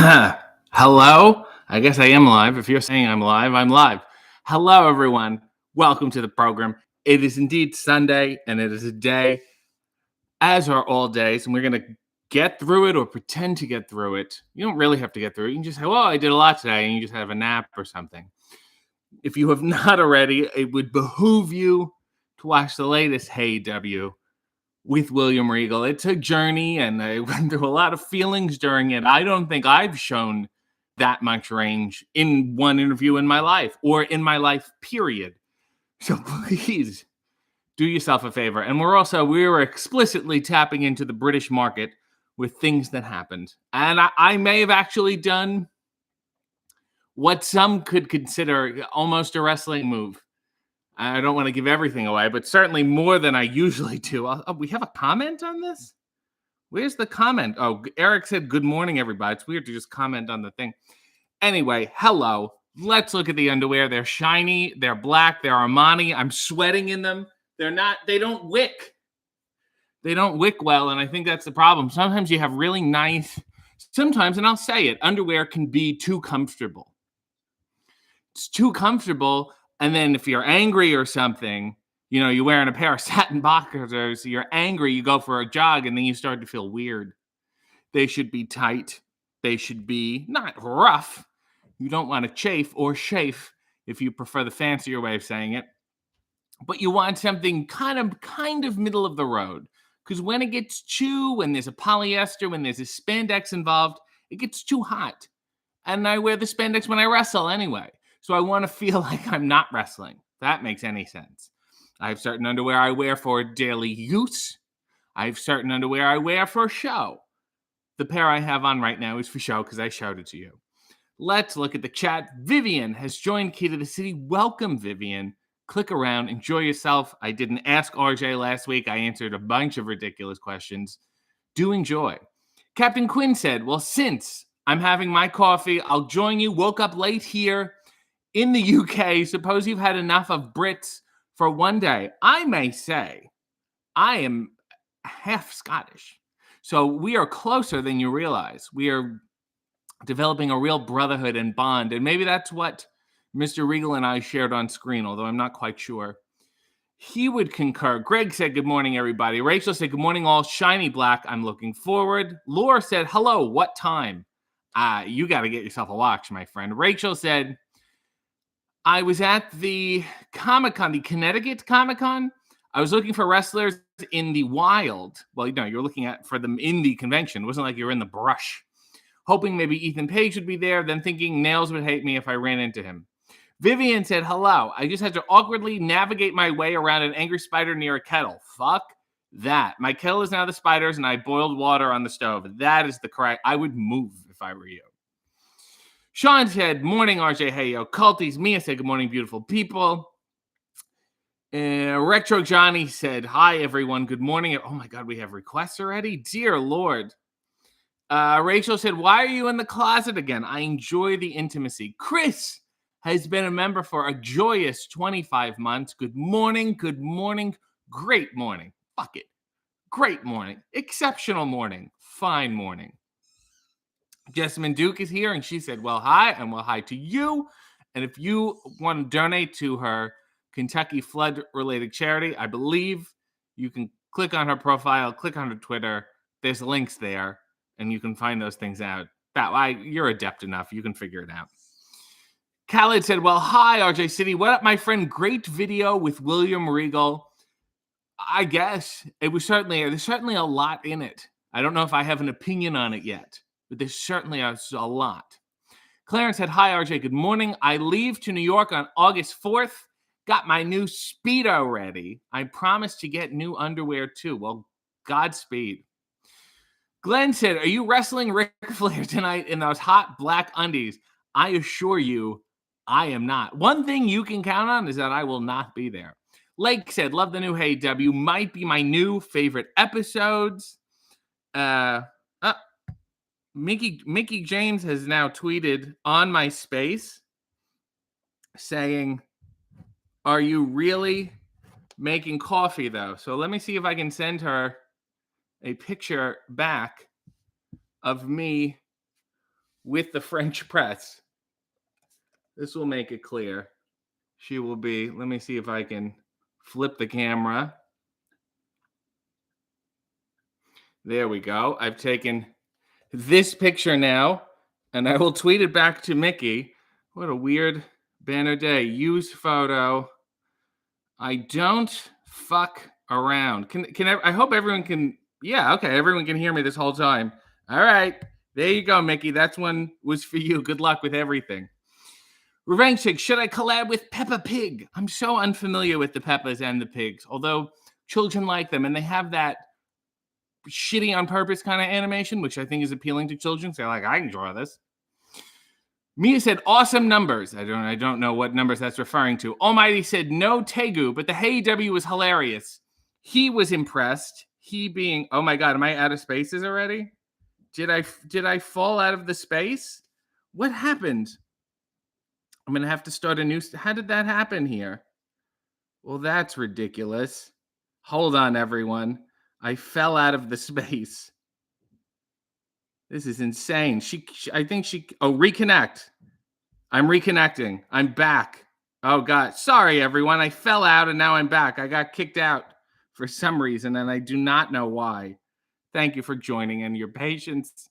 Hello? I guess I am live. If you're saying I'm live, I'm live. Hello, everyone. Welcome to the program. It is indeed Sunday, and it is a day, as are all days, and we're going to get through it or pretend to get through it. You don't really have to get through it. You can just say, well, I did a lot today, and you just have a nap or something. If you have not already, it would behoove you to watch the latest Hey W with William Regal. It's a journey, and I went through a lot of feelings during it. I don't think I've shown that much range in one interview in my life or in my life, period. So please do yourself a favor. And we were explicitly tapping into the British market with things that happened. And I may have actually done what some could consider almost a wrestling move. I don't want to give everything away, but certainly more than I usually do. We have a comment on this? Where's the comment? Oh, Eric said, good morning, everybody. It's weird to just comment on the thing. Anyway, hello. Let's look at the underwear. They're shiny. They're black. They're Armani. I'm sweating in them. They don't wick. They don't wick well, and I think that's the problem. Sometimes you have really nice, and I'll say it, underwear can be too comfortable. It's too comfortable. And then if you're angry or something, you're wearing a pair of satin boxers, you're angry, you go for a jog, and then you start to feel weird. They should be tight. They should be not rough. You don't want to chafe or chafe, if you prefer the fancier way of saying it. But you want something kind of middle of the road. Because when there's a polyester, when there's a spandex involved, it gets too hot. And I wear the spandex when I wrestle anyway. So I want to feel like I'm not wrestling. If that makes any sense. I have certain underwear I wear for daily use. I have certain underwear I wear for show. The pair I have on right now is for show because I showed it to you. Let's look at the chat. Vivian has joined Key to the City. Welcome, Vivian. Click around. Enjoy yourself. I didn't ask RJ last week. I answered a bunch of ridiculous questions. Do enjoy. Captain Quinn said, well, since I'm having my coffee, I'll join you. Woke up late here in the UK. Suppose you've had enough of Brits for one day. I may say I am half Scottish. So we are closer than you realize. We are developing a real brotherhood and bond. And maybe that's what Mr. Regal and I shared on screen, although I'm not quite sure. He would concur. Greg said, good morning, everybody. Rachel said, good morning, all. Shiny black. I'm looking forward. Laura said, hello, what time? You got to get yourself a watch, my friend. Rachel said, I was at the Comic-Con, the Connecticut Comic-Con. I was looking for wrestlers in the wild. Well, you're looking for them in the convention. It wasn't like you were in the brush. Hoping maybe Ethan Page would be there, then thinking Nails would hate me if I ran into him. Vivian said, hello. I just had to awkwardly navigate my way around an angry spider near a kettle. Fuck that. My kettle is now the spiders, and I boiled water on the stove. That is the correct. I would move if I were you. Sean said, morning, RJ. Hey, yo, culties. Mia said, good morning, beautiful people. Retro Johnny said, hi, everyone. Good morning. Oh, my God, we have requests already? Dear Lord. Rachel said, why are you in the closet again? I enjoy the intimacy. Chris has been a member for a joyous 25 months. Good morning. Good morning. Great morning. Fuck it. Great morning. Exceptional morning. Fine morning. Jessamine Duke is here, and she said, well, hi, and well, hi to you. And if you want to donate to her Kentucky flood-related charity, I believe you can click on her profile, click on her Twitter. There's links there, and you can find those things out. You're adept enough. You can figure it out. Khaled said, well, hi, RJ City. What up, my friend? Great video with William Regal. I guess there's certainly a lot in it. I don't know if I have an opinion on it yet, but there's certainly a lot. Clarence said, hi, RJ. Good morning. I leave to New York on August 4th. Got my new Speedo ready. I promised to get new underwear, too. Well, Godspeed. Glenn said, are you wrestling Ric Flair tonight in those hot black undies? I assure you, I am not. One thing you can count on is that I will not be there. Lake said, love the new Hey W. Might be my new favorite episodes. Mickey James has now tweeted on my space saying, are you really making coffee, though? So let me see if I can send her a picture back of me with the French press. This will make it clear. She will be, let me see if I can flip the camera. There we go. I've taken this picture now, and I will tweet it back to Mickey. What a weird banner day. Use photo. I don't fuck around. I hope everyone can, yeah, okay, everyone can hear me this whole time. All right, there you go, Mickey. That's one was for you. Good luck with everything. Revenge Chick, should I collab with Peppa Pig? I'm so unfamiliar with the Peppas and the Pigs, although children like them, and they have that shitty on purpose kind of animation, which I think is appealing to children. So they're like, I can draw this. Mia said, awesome numbers. I don't know what numbers that's referring to. Almighty said, no Tegu, but the Hey W was hilarious. He was impressed. He being, oh my God, am I out of spaces already? Did I fall out of the space? What happened? I'm going to have to start a new, how did that happen here? Well, that's ridiculous. Hold on, everyone. I fell out of the space. This is insane. Reconnect. I'm reconnecting. I'm back. Oh, God. Sorry, everyone. I fell out and now I'm back. I got kicked out for some reason, and I do not know why. Thank you for joining and your patience.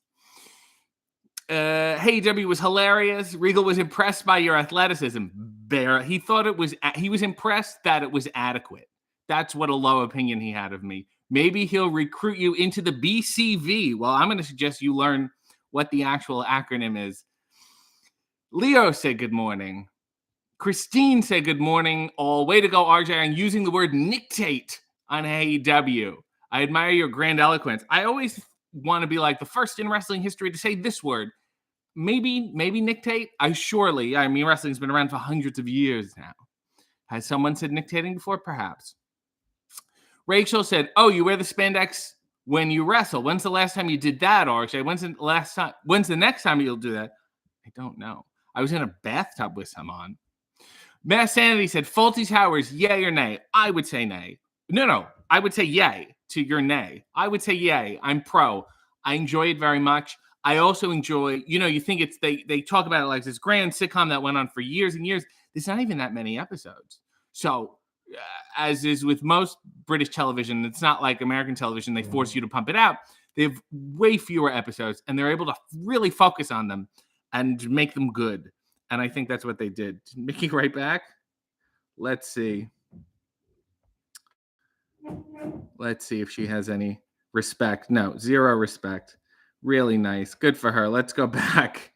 Hey W was hilarious. Regal was impressed by your athleticism. Bear. He was impressed that it was adequate. That's what a low opinion he had of me. Maybe he'll recruit you into the BCV. Well, I'm going to suggest you learn what the actual acronym is. Leo said good morning. Christine said good morning. All way to go, RJ, on using the word nictate on AEW. I admire your grand eloquence. I always want to be like the first in wrestling history to say this word. Maybe nictate. I mean, wrestling's been around for hundreds of years now. Has someone said nictating before? Perhaps. Rachel said, oh, you wear the spandex when you wrestle. When's the last time you did that, RJ? When's the next time you'll do that? I don't know. I was in a bathtub with some on. Mass Sanity said, Faulty Towers, yay or nay? I would say nay. No. I would say yay to your nay. I would say yay. I'm pro. I enjoy it very much. I also enjoy, you think it's, they talk about it like this grand sitcom that went on for years and years. There's not even that many episodes. So, as is with most British television, it's not like American television. They force you to pump it out. They have way fewer episodes, and they're able to really focus on them and make them good. And I think that's what they did. Mickey right back. Let's see. Let's see if she has any respect. No, zero respect. Really nice. Good for her. Let's go back.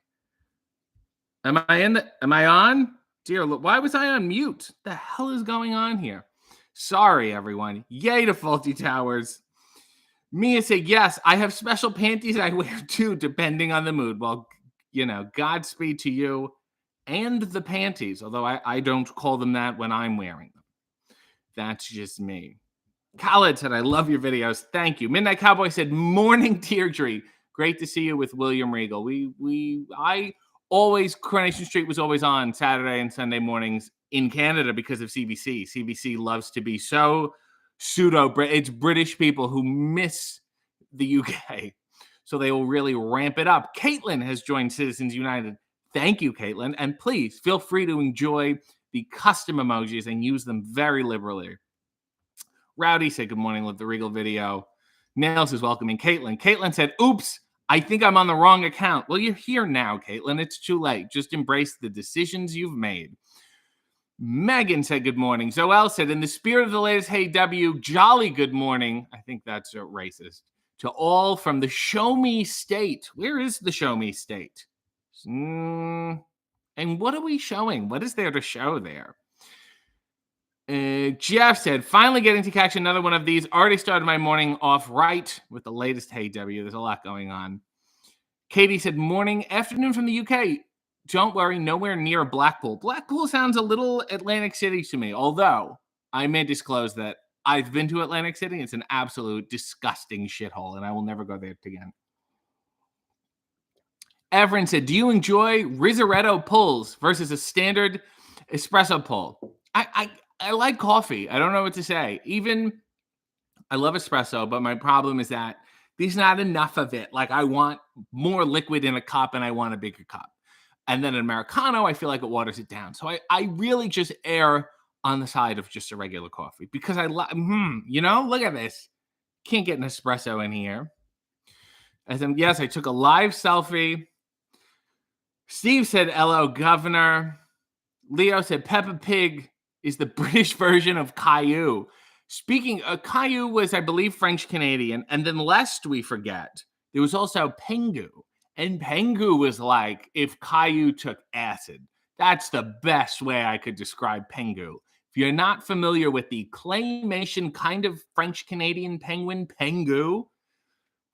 Am I on? Dear, why was I on mute? The hell is going on here? Sorry, everyone. Yay to Faulty Towers. Mia said, yes, I have special panties I wear too, depending on the mood. Well, Godspeed to you and the panties, although I don't call them that when I'm wearing them. That's just me. Khaled said, I love your videos. Thank you. Midnight Cowboy said, morning Deirdre. Great to see you with William Regal. Coronation Street was always on Saturday and Sunday mornings in Canada because of CBC. CBC loves to be so it's British people who miss the UK. So they will really ramp it up. Caitlin has joined Citizens United. Thank you, Caitlin. And please feel free to enjoy the custom emojis and use them very liberally. Rowdy said, good morning, love the Regal video. Nails is welcoming Caitlin. Caitlin said, oops, I think I'm on the wrong account. Well, you're here now, Caitlin. It's too late. Just embrace the decisions you've made. Megan said, good morning. Zoel said, in the spirit of the latest Hey W, jolly good morning. I think that's racist. To all from the Show Me State. Where is the Show Me State? And what are we showing? What is there to show there? Jeff said, finally getting to catch another one of these. Already started my morning off right with the latest Hey W. There's a lot going on. Katie said, morning, afternoon from the UK. Don't worry, nowhere near Blackpool. Blackpool sounds a little Atlantic City to me, although I may disclose that I've been to Atlantic City. It's an absolute disgusting shithole, and I will never go there again. Everin said, do you enjoy Risoretto pulls versus a standard espresso pull? I like coffee. I don't know what to say. I love espresso, but my problem is that There's not enough of it. Like, I want more liquid in a cup and I want a bigger cup. And then an Americano, I feel like it waters it down. So I really just err on the side of just a regular coffee because look at this. Can't get an espresso in here. As yes, I took a live selfie. Steve said, "Hello, Governor." Leo said, "Peppa Pig is the British version of Caillou." Speaking of Caillou was, I believe, French Canadian. And then lest we forget, there was also Pengu. And Pengu was like if Caillou took acid. That's the best way I could describe Pengu. If you're not familiar with the claymation kind of French Canadian penguin, Pengu,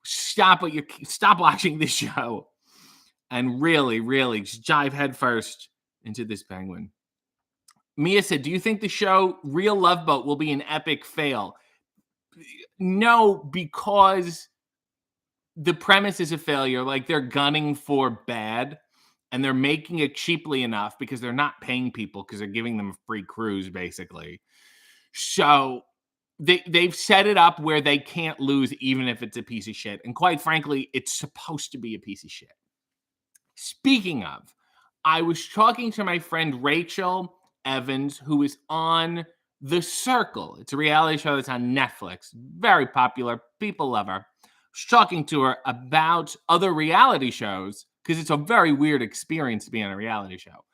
stop watching this show and really, really just dive headfirst into this penguin. Mia said, "Do you think the show Real Love Boat will be an epic fail?" No, because the premise is a failure. Like, they're gunning for bad and they're making it cheaply enough because they're not paying people because they're giving them a free cruise, basically. So they've set it up where they can't lose even if it's a piece of shit. And quite frankly, it's supposed to be a piece of shit. Speaking of, I was talking to my friend Rachel Evans, who is on The Circle. It's a reality show that's on Netflix. Very popular. People love her. I was talking to her about other reality shows because it's a very weird experience to be on a reality show.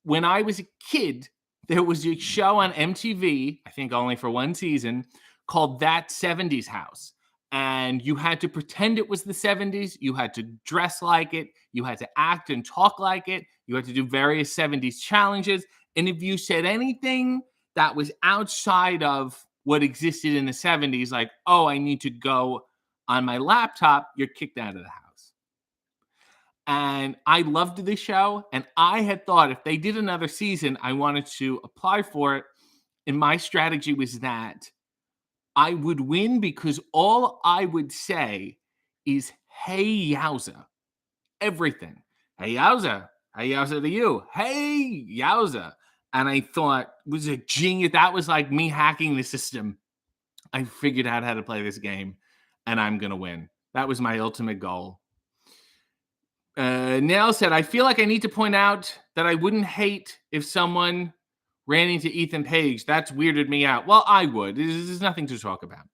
When I was a kid, there was a show on MTV, I think only for one season, called That 70s House. And you had to pretend it was the 70s. You had to dress like it. You had to act and talk like it. You had to do various 70s challenges. And if you said anything that was outside of what existed in the 70s, like, "Oh, I need to go on my laptop," you're kicked out of the house. And I loved this show. And I had thought if they did another season, I wanted to apply for it. And my strategy was that I would win because all I would say is, "Hey, yowza." Everything. "Hey, yowza. Hey, yowza to you. Hey, yowza." And I thought, was a genius. That was like me hacking the system. I figured out how to play this game, and I'm going to win. That was my ultimate goal. Nell said, "I feel like I need to point out that I wouldn't hate if someone ran into Ethan Page. That's weirded me out." Well, I would. There's nothing to talk about.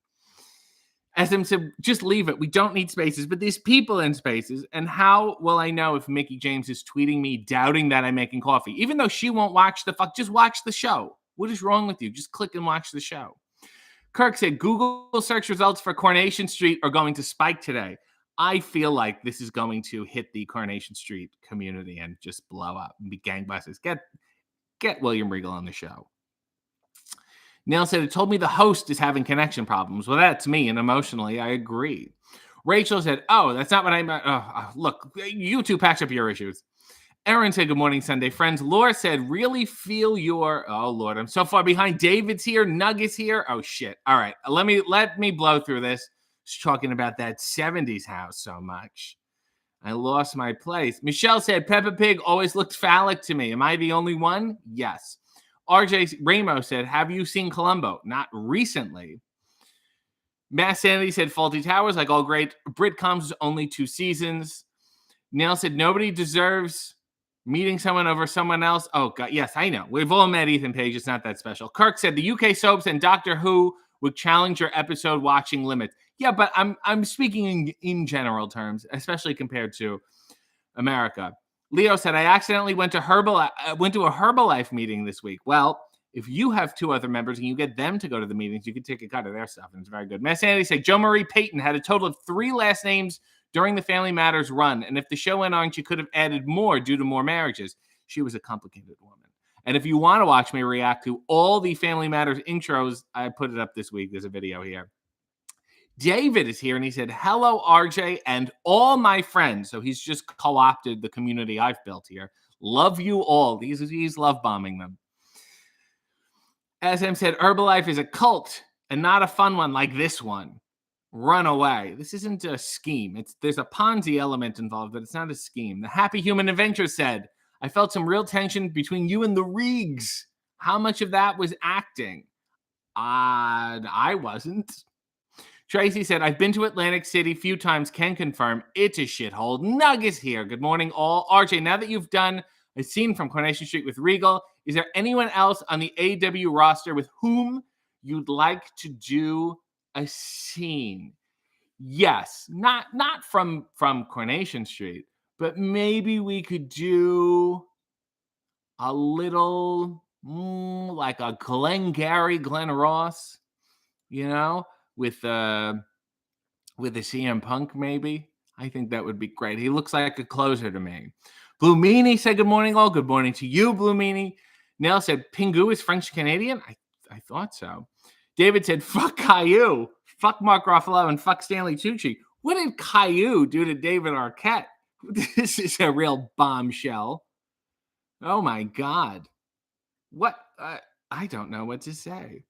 SM said, "Just leave it. We don't need spaces, but there's people in spaces. And how will I know if Mickey James is tweeting me doubting that I'm making coffee? Even though she won't watch just watch the show. What is wrong with you? Just click and watch the show." Kirk said, "Google search results for Coronation Street are going to spike today." I feel like this is going to hit the Coronation Street community and just blow up and be gangbusters. Get William Regal on the show. Neil said, "It told me the host is having connection problems." Well, that's me, and emotionally, I agree. Rachel said, "Oh, that's not what I meant." Look, you two patch up your issues. Aaron said, "Good morning, Sunday friends." Laura said, "Really feel your..." Oh, Lord, I'm so far behind. David's here. Nugget's here. Oh, shit. All right, let me blow through this. Just talking about that 70s house so much. I lost my place. Michelle said, "Peppa Pig always looked phallic to me. Am I the only one?" Yes. RJ Ramos said, "Have you seen Columbo?" Not recently. Mass Sanity said, "Faulty Towers, like all great Britcoms, only 2 seasons." Neil said, "Nobody deserves meeting someone over someone else." Oh, God, yes, I know. We've all met Ethan Page. It's not that special. Kirk said, "The UK soaps and Doctor Who would challenge your episode watching limits." Yeah, but I'm speaking in general terms, especially compared to America. Leo said, "I accidentally went to a Herbalife meeting this week." Well, if you have 2 other members and you get them to go to the meetings, you can take a cut of their stuff, and it's very good. Mass Sanity said, "Jo Marie Payton had a total of 3 last names during the Family Matters run, and if the show went on, she could have added more due to more marriages. She was a complicated woman." And if you want to watch me react to all the Family Matters intros, I put it up this week. There's a video here. David is here, and he said, "Hello, RJ, and all my friends." So he's just co-opted the community I've built here. "Love you all." He's love bombing them. SM said, "Herbalife is a cult and not a fun one like this one. Run away." This isn't a scheme. There's a Ponzi element involved, but it's not a scheme. The Happy Human Adventure said, "I felt some real tension between you and the Regs. How much of that was acting?" I wasn't. Tracy said, I've been to Atlantic City a few times, can confirm it's a shithole. Nuggets here. Good morning, all. RJ, now that you've done a scene from Coronation Street with Regal, is there anyone else on the AW roster with whom you'd like to do a scene? Yes, not from Coronation Street, but maybe we could do a little like a Glengarry Glen Ross, with a CM Punk maybe. I think that would be great. He looks like a closer to me. Blue Meanie said good morning, all. Good morning to you, Blue Meanie. Nell said Pingu is French Canadian. I thought so. David said fuck Caillou, fuck Mark Ruffalo, and fuck Stanley Tucci. What did Caillou do to David Arquette? This is a real bombshell. Oh my God. What? I don't know what to say.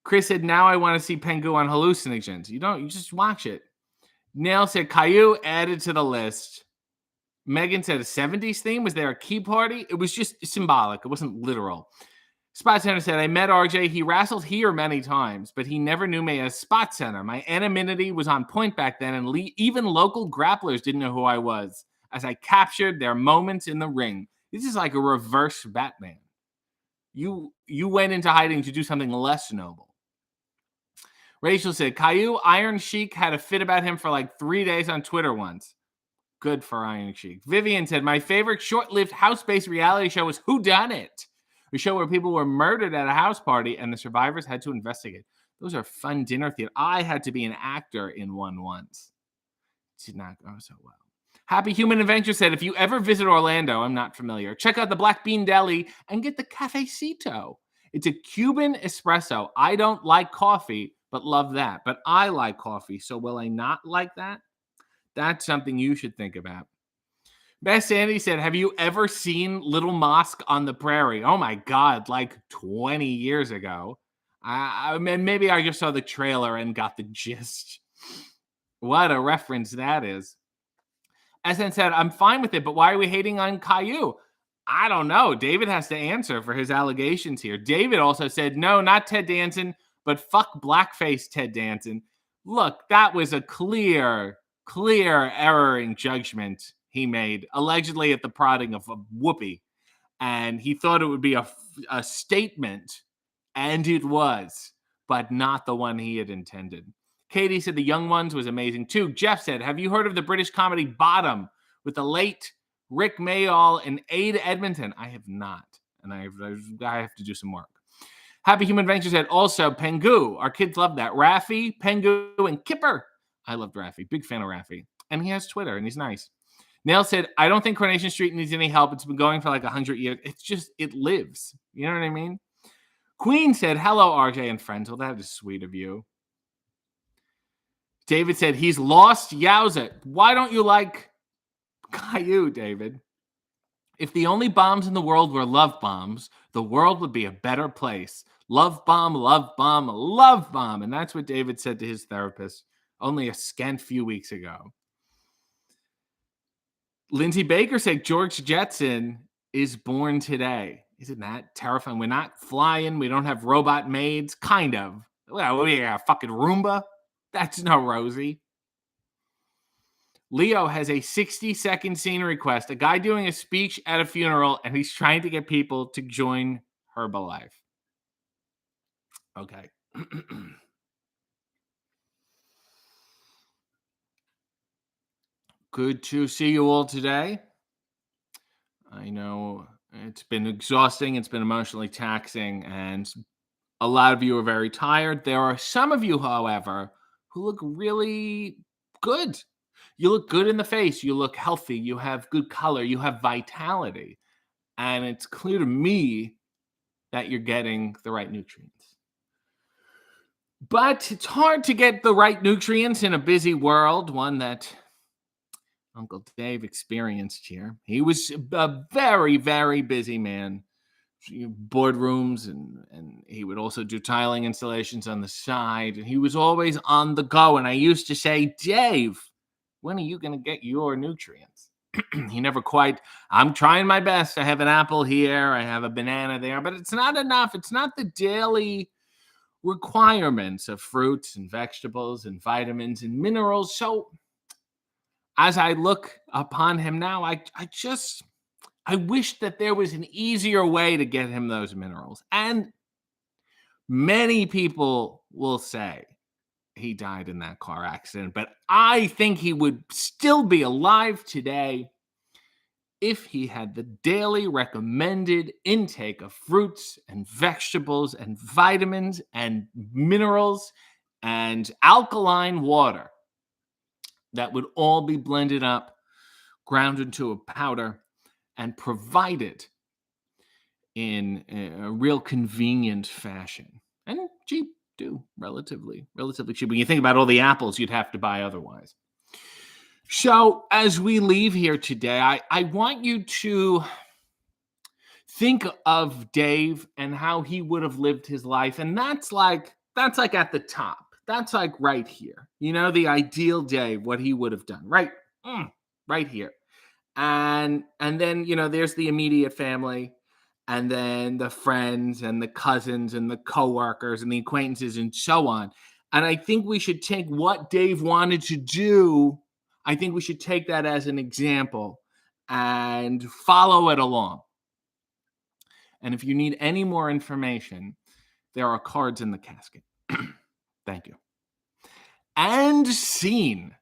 Chris said, now I want to see Pengu on hallucinogens. You just watch it. Nail said, Caillou added to the list. Megan said, a 70s theme? Was there a key party? It was just symbolic. It wasn't literal. Spot Center said, I met RJ. He wrestled here many times, but he never knew me as Spot Center. My anonymity was on point back then, and even local grapplers didn't know who I was, as I captured their moments in the ring. This is like a reverse Batman. You went into hiding to do something less noble. Rachel said, Caillou, Iron Sheik had a fit about him for like 3 days on Twitter once. Good for Iron Sheik. Vivian said, my favorite short-lived house-based reality show was Who Done It? A show where people were murdered at a house party and the survivors had to investigate. Those are fun dinner theater. I had to be an actor in one once. Did not go so well. Happy Human Adventure said, if you ever visit Orlando, I'm not familiar, check out the Black Bean Deli and get the Cafecito. It's a Cuban espresso. I don't like coffee, but love that. But I like coffee, so will I not like that? That's something you should think about. Best Sandy said, have you ever seen Little Mosque on the Prairie? Oh my God, like 20 years ago. Maybe I just saw the trailer and got the gist. What a reference that is. SN said, I'm fine with it, but why are we hating on Caillou? I don't know. David has to answer for his allegations here. David also said, no, not Ted Danson, but fuck blackface Ted Danson. Look, that was a clear error in judgment he made, allegedly at the prodding of a Whoopi. And he thought it would be a statement, and it was, but not the one he had intended. Katie said The Young Ones was amazing too. Jeff said, have you heard of the British comedy Bottom with the late Rick Mayall and Ada Edmonton? I have not, and I have to do some work. Happy Human Adventure said, also Pengu. Our kids love that. Rafi, Pengu, and Kipper. I loved Rafi. Big fan of Rafi. And he has Twitter, and he's nice. Nail said, I don't think Coronation Street needs any help. It's been going for like 100 years. It lives. You know what I mean? Queen said, hello, RJ and friends. Well, that is sweet of you. David said, he's lost. Yowza. Why don't you like Caillou, David? If the only bombs in the world were love bombs, the world would be a better place. Love bomb, love bomb, love bomb. And that's what David said to his therapist only a scant few weeks ago. Lindsay Baker said George Jetson is born today. Isn't that terrifying? We're not flying. We don't have robot maids. Kind of. Well, we got a fucking Roomba. That's no Rosie. Leo has a 60-second scene request. A guy doing a speech at a funeral, and he's trying to get people to join Herbalife. Okay. Good to see you all today. I know it's been exhausting. It's been emotionally taxing, and a lot of you are very tired. There are some of you, however, who look really good. You look good in the face. You look healthy. You have good color. You have vitality. And it's clear to me that you're getting the right nutrients. But it's hard to get the right nutrients in a busy world, one that Uncle Dave experienced here. He was a very, very busy man. Boardrooms, and he would also do tiling installations on the side. And he was always on the go. And I used to say, Dave, when are you going to get your nutrients? He never quite, I'm trying my best. I have an apple here. I have a banana there. But it's not enough. It's not the daily requirements of fruits and vegetables and vitamins and minerals. So as I look upon him now, I wish that there was an easier way to get him those minerals. And many people will say he died in that car accident, but I think he would still be alive today if he had the daily recommended intake of fruits and vegetables and vitamins and minerals and alkaline water that would all be blended up, ground into a powder, and provided in a real convenient fashion. And cheap too, relatively cheap. When you think about all the apples you'd have to buy otherwise. So as we leave here today, I want you to think of Dave and how he would have lived his life. And that's like at the top. That's like right here. You know, the ideal Dave, what he would have done. Right here. And then, you know, there's the immediate family, and then the friends and the cousins and the coworkers and the acquaintances and so on. And I think we should take what Dave wanted to do. I think we should take that as an example and follow it along. And if you need any more information, there are cards in the casket. Thank you. And scene.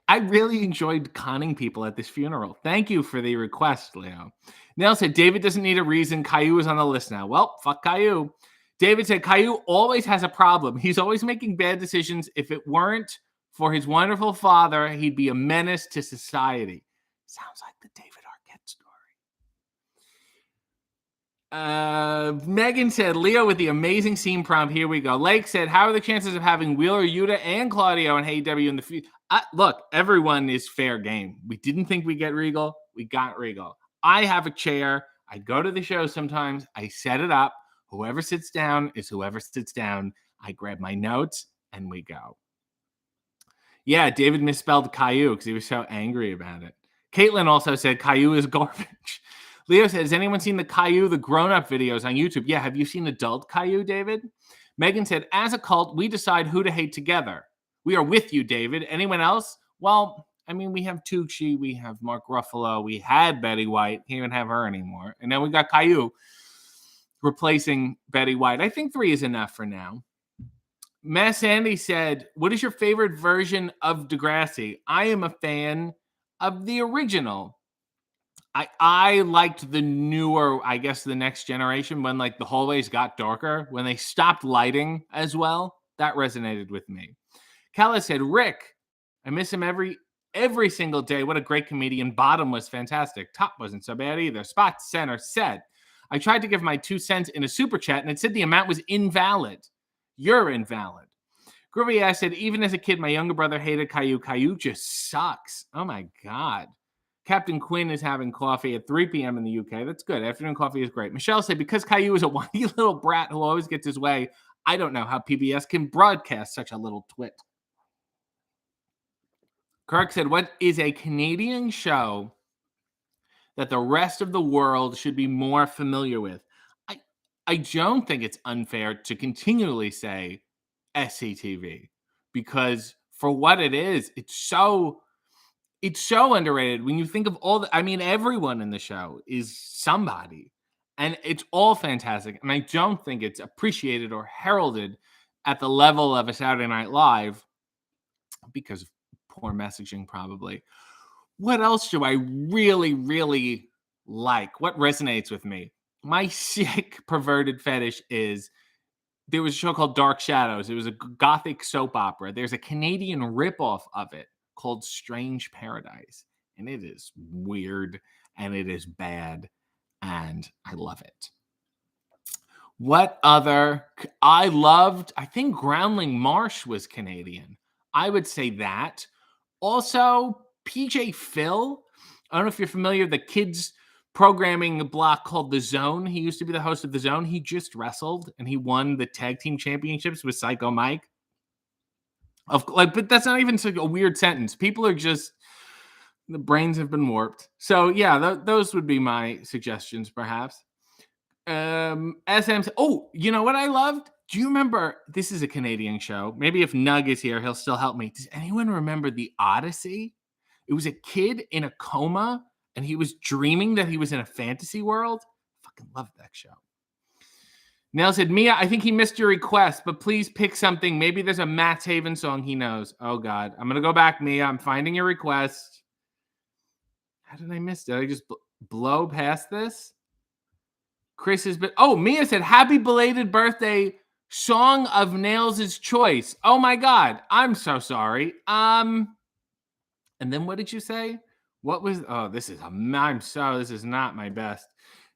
I really enjoyed conning people at this funeral. Thank you for the request, Leo. Nell said, David doesn't need a reason. Caillou is on the list now. Well, fuck Caillou. David said, Caillou always has a problem. He's always making bad decisions. If it weren't for his wonderful father, he'd be a menace to society. Sounds like the David Arquette story. Megan said, Leo with the amazing scene prompt. Here we go. Lake said, how are the chances of having Wheeler, Yuta, and Claudio and AEW in the future? Look, everyone is fair game. We didn't think we'd get Regal. We got Regal. I have a chair. I go to the show sometimes. I set it up. Whoever sits down is whoever sits down. I grab my notes and we go. Yeah, David misspelled Caillou because he was so angry about it. Caitlin also said Caillou is garbage. Leo said, has anyone seen the Caillou, the grown-up videos on YouTube? Yeah, have you seen adult Caillou, David? Megan said, as a cult, we decide who to hate together. We are with you, David. Anyone else? Well, I mean, we have Tucci, we have Mark Ruffalo, we had Betty White, can't even have her anymore. And then we got Caillou replacing Betty White. I think 3 is enough for now. Mass Andy said, what is your favorite version of Degrassi? I am a fan of the original. I liked the newer, I guess the next generation, when like the hallways got darker, when they stopped lighting as well. That resonated with me. Kala said, Rick, I miss him every single day. What a great comedian. Bottom was fantastic. Top wasn't so bad either. Spot Center said, I tried to give my 2 cents in a super chat and it said the amount was invalid. You're invalid. Groovy said, even as a kid, my younger brother hated Caillou. Caillou just sucks. Oh my God. Captain Quinn is having coffee at 3 p.m. in the UK. That's good. Afternoon coffee is great. Michelle said, because Caillou is a whiny little brat who always gets his way, I don't know how PBS can broadcast such a little twit. Kirk said, what is a Canadian show that the rest of the world should be more familiar with? I don't think it's unfair to continually say SCTV because for what it is, it's so underrated. When you think of everyone in the show is somebody and it's all fantastic. And I don't think it's appreciated or heralded at the level of a Saturday Night Live because of poor messaging, probably. What else do I really, really like? What resonates with me? My sick, perverted fetish is there was a show called Dark Shadows. It was a gothic soap opera. There's a Canadian ripoff of it called Strange Paradise. And it is weird and it is bad. And I love it. What other? I think Groundling Marsh was Canadian. I would say that. Also, PJ Phil. I don't know if you're familiar with the kids programming block called The Zone. He used to be the host of The Zone. He just wrestled and he won the tag team championships with Psycho Mike. But that's not even such a weird sentence. People are just, the brains have been warped. So yeah, those would be my suggestions, perhaps. SM. Oh, you know what I loved? Do you remember? This is a Canadian show. Maybe if Nug is here, he'll still help me. Does anyone remember The Odyssey? It was a kid in a coma, and he was dreaming that he was in a fantasy world. Fucking love that show. Nell said, Mia, I think he missed your request, but please pick something. Maybe there's a Matt Haven song he knows. Oh, God. I'm going to go back, Mia. I'm finding your request. How did I miss it? Did I just blow past this? Chris has been... Oh, Mia said, happy belated birthday, Song of Nails' Choice. Oh, my God. I'm so sorry. And then what did you say? What was... Oh, this is this is not my best.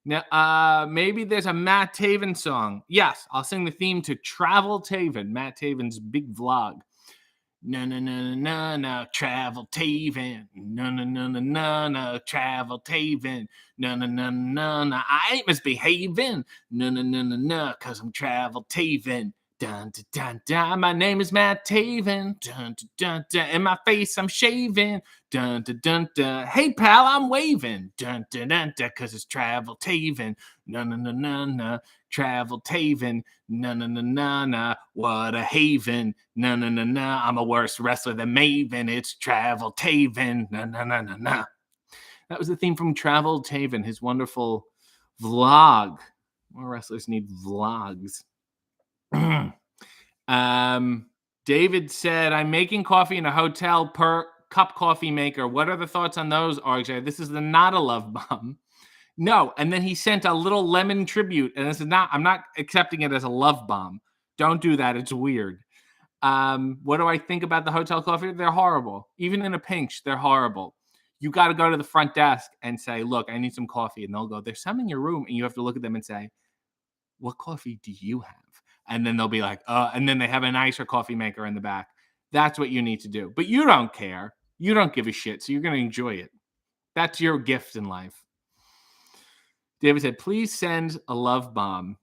Now, maybe there's a Matt Taven song. Yes, I'll sing the theme to Travel Taven, Matt Taven's big vlog. No, no, no, no, no, Travel Taven. No, no, no, no, no, no, Travel Taven. No, no, no, no, no, I ain't misbehaving. No, no, no, no, no, cause I'm Travel Taven. Dun, dun, dun, dun. My name is Matt Taven. Dun, dun, dun, dun. In my face, I'm shaving. Dun, dun, dun, dun. Hey, pal, I'm waving. Dun, dun, dun, dun, cause it's Travel Taven. No, no, no, no, no. Travel Taven. No, no, no, no, no. What a haven. No, no, no, no. I'm a worse wrestler than Maven. It's Travel Taven. No, no, no, no, no. That was the theme from Travel Taven, his wonderful vlog. More wrestlers need vlogs. David said, I'm making coffee in a hotel per cup coffee maker. What are the thoughts on those, RJ? This is not a love bomb. No. And then he sent a little lemon tribute. And this is not, I'm not accepting it as a love bomb. Don't do that. It's weird. What do I think about the hotel coffee? They're horrible. Even in a pinch, they're horrible. You got to go to the front desk and say, look, I need some coffee. And they'll go, there's some in your room. And you have to look at them and say, what coffee do you have? And then they'll be like, and then they have a nicer coffee maker in the back. That's what you need to do. But you don't care. You don't give a shit. So you're going to enjoy it. That's your gift in life. David said, please send a love bomb.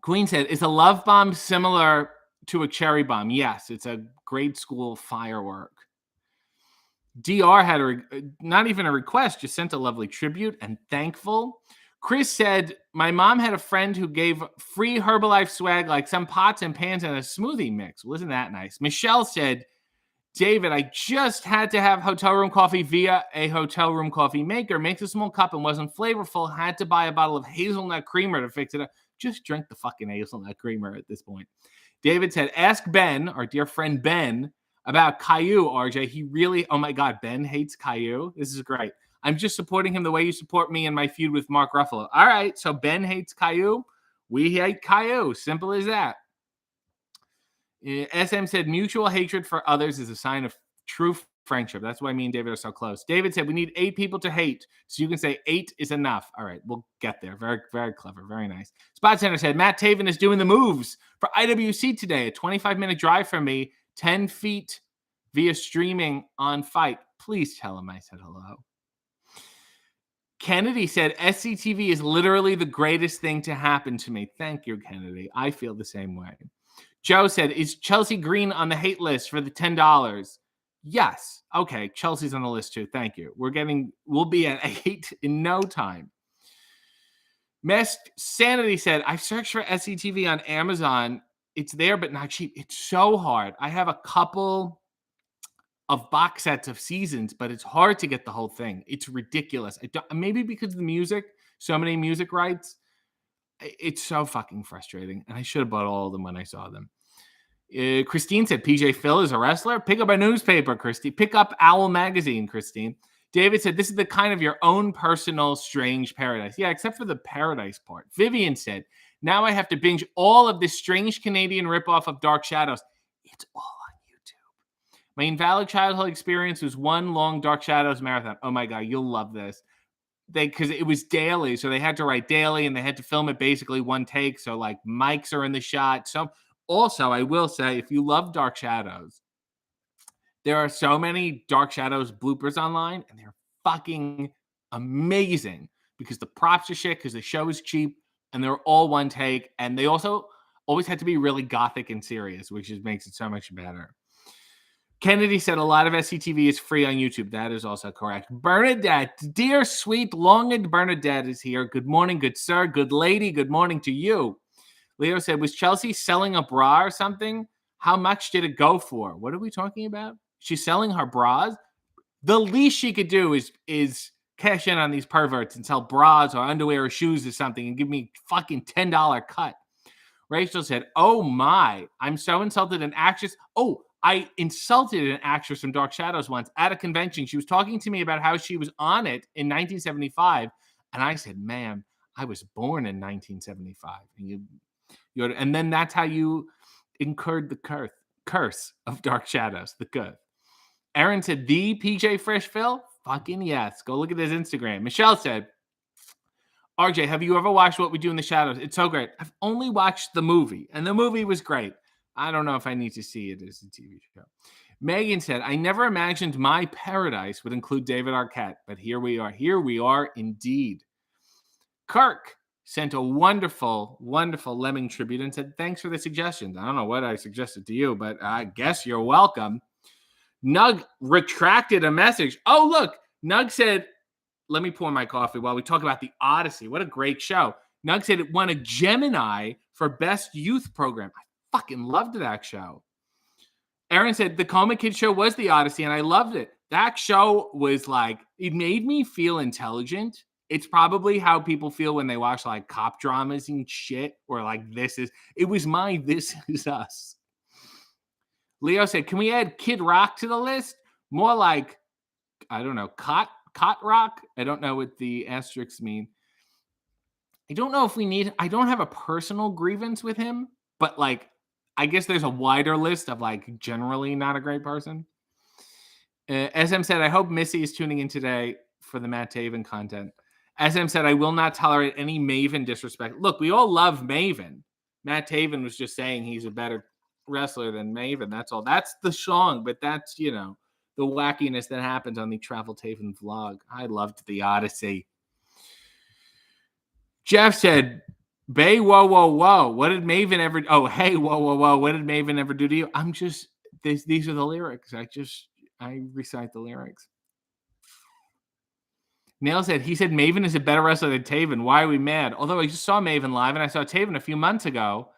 Queen said, is a love bomb similar to a cherry bomb? Yes, it's a grade school firework. DR had not even a request, just sent a lovely tribute and thankful. Chris said, my mom had a friend who gave free Herbalife swag, like some pots and pans and a smoothie mix. Well, isn't that nice? Michelle said, David, I just had to have hotel room coffee via a hotel room coffee maker. Makes a small cup and wasn't flavorful. Had to buy a bottle of hazelnut creamer to fix it up. Just drink the fucking hazelnut creamer at this point. David said, ask Ben, our dear friend Ben, about Caillou, RJ. He really, oh my God, Ben hates Caillou. This is great. I'm just supporting him the way you support me in my feud with Mark Ruffalo. All right, so Ben hates Caillou. We hate Caillou. Simple as that. SM said, mutual hatred for others is a sign of true friendship. That's why me and David are so close. David said, we need 8 people to hate. So you can say 8 is enough. All right, we'll get there. Very, very clever. Very nice. Spot Center said, Matt Taven is doing the moves for IWC today. A 25-minute drive from me, 10 feet via streaming on Fight. Please tell him I said hello. Kennedy said, SCTV is literally the greatest thing to happen to me. Thank you, Kennedy. I feel the same way. Joe said, is Chelsea Green on the hate list for the $10? Yes. Okay, Chelsea's on the list too. Thank you. We'll be at 8 in no time. Mest Sanity said, I've searched for SCTV on Amazon. It's there, but not cheap. It's so hard. I have a couple of box sets of seasons, but it's hard to get the whole thing. It's ridiculous. Maybe because of the music, so many music rights. It's so fucking frustrating. And I should have bought all of them when I saw them. Christine said, PJ Phil is a wrestler. Pick up a newspaper, Christine. Pick up Owl Magazine, Christine. David said, this is the kind of your own personal strange paradise. Yeah, except for the paradise part. Vivian said, now I have to binge all of this strange Canadian ripoff of Dark Shadows. It's all on YouTube. My invalid childhood experience was one long Dark Shadows marathon. Oh my God, you'll love this. Because it was daily, so they had to write daily and they had to film it basically one take. So like mics are in the shot. So also, I will say, if you love Dark Shadows, there are so many Dark Shadows bloopers online, and they're fucking amazing because the props are shit, because the show is cheap, and they're all one take. And they also always had to be really gothic and serious, which just makes it so much better. Kennedy said a lot of SCTV is free on YouTube. That is also correct. Bernadette, dear sweet, longed Bernadette is here. Good morning, good sir, good lady. Good morning to you. Leo said, was Chelsea selling a bra or something? How much did it go for? What are we talking about? She's selling her bras? The least she could do is cash in on these perverts and sell bras or underwear or shoes or something and give me fucking $10 cut. Rachel said, oh my, I'm so insulted. An actress. Oh, I insulted an actress from Dark Shadows once at a convention. She was talking to me about how she was on it in 1975. And I said, ma'am, I was born in 1975. And then that's how you incurred the curse of Dark Shadows, the good. Aaron said, the PJ Fresh Phil? Fucking yes. Go look at his Instagram. Michelle said, RJ, have you ever watched What We Do in the Shadows? It's so great. I've only watched the movie, and the movie was great. I don't know if I need to see it as a TV show. Megan said, I never imagined my paradise would include David Arquette, but here we are. Here we are indeed. Kirk sent a wonderful, wonderful Lemming tribute and said, thanks for the suggestions. I don't know what I suggested to you, but I guess you're welcome. Nug retracted a message. Oh, look. Nug said, let me pour my coffee while we talk about The Odyssey. What a great show. Nug said it won a Gemini for Best Youth Program. I fucking loved that show. Aaron said the Coma Kids show was The Odyssey, and I loved it. That show was like, it made me feel intelligent. It's probably how people feel when they watch like cop dramas and shit, or like it was my This Is Us. Leo said, can we add Kid Rock to the list? More like, I don't know, Cot Rock? I don't know what the asterisks mean. I don't know if we need, I don't have a personal grievance with him, but like, I guess there's a wider list of like generally not a great person. SM said, I hope Missy is tuning in today for the Matt Taven content. SM said, I will not tolerate any Maven disrespect. Look, we all love Maven. Matt Taven was just saying he's a better wrestler than Maven. That's all. That's the song, but that's, the wackiness that happens on the Travel Taven vlog. I loved The Odyssey. Jeff said, Bay, whoa, whoa, whoa. What did Maven ever... Oh, hey, whoa, whoa, whoa. What did Maven ever do to you? I'm just... These are the lyrics. I recite the lyrics. Nail said, he said Maven is a better wrestler than Taven. Why are we mad? Although I just saw Maven live, and I saw Taven a few months ago,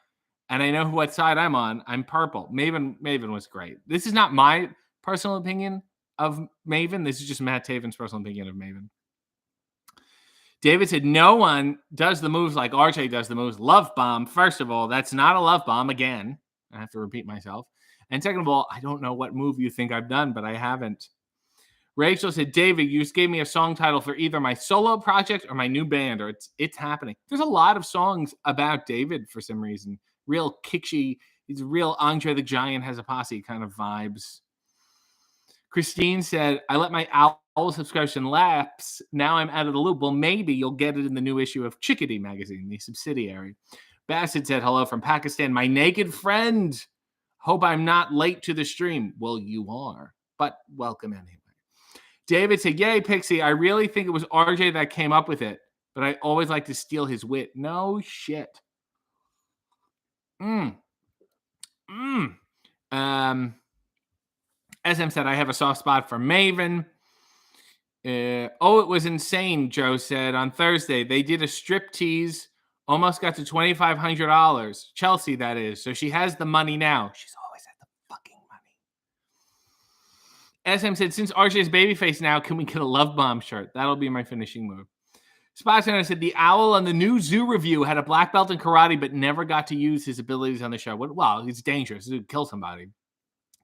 and I know what side I'm on. I'm purple. Maven was great. This is not my personal opinion of Maven. This is just Matt Taven's personal opinion of Maven. David said, no one does the moves like RJ does the moves. Love bomb. First of all, that's not a love bomb. Again, I have to repeat myself. And second of all, I don't know what move you think I've done, but I haven't. Rachel said, David, you just gave me a song title for either my solo project or my new band, or it's happening. There's a lot of songs about David for some reason. Real kitschy. He's real Andre the Giant has a posse kind of vibes. Christine said, I let my owl subscription lapse. Now I'm out of the loop. Well, maybe you'll get it in the new issue of Chickadee magazine, the subsidiary. Bassett said, hello from Pakistan. My naked friend. Hope I'm not late to the stream. Well, you are, but welcome anyway. David said, yay, Pixie. I really think it was RJ that came up with it, but I always like to steal his wit. No shit. SM said, I have a soft spot for Maven. It was insane, Joe said. On Thursday, they did a strip tease. Almost got to $2,500. Chelsea, that is. So she has the money now. She's always had the fucking money. SM said, since RJ's babyface now, can we get a love bomb shirt? That'll be my finishing move. Spot Center said, the owl on the new Zoo review had a black belt in karate, but never got to use his abilities on the show. Well, he's dangerous. He could kill somebody.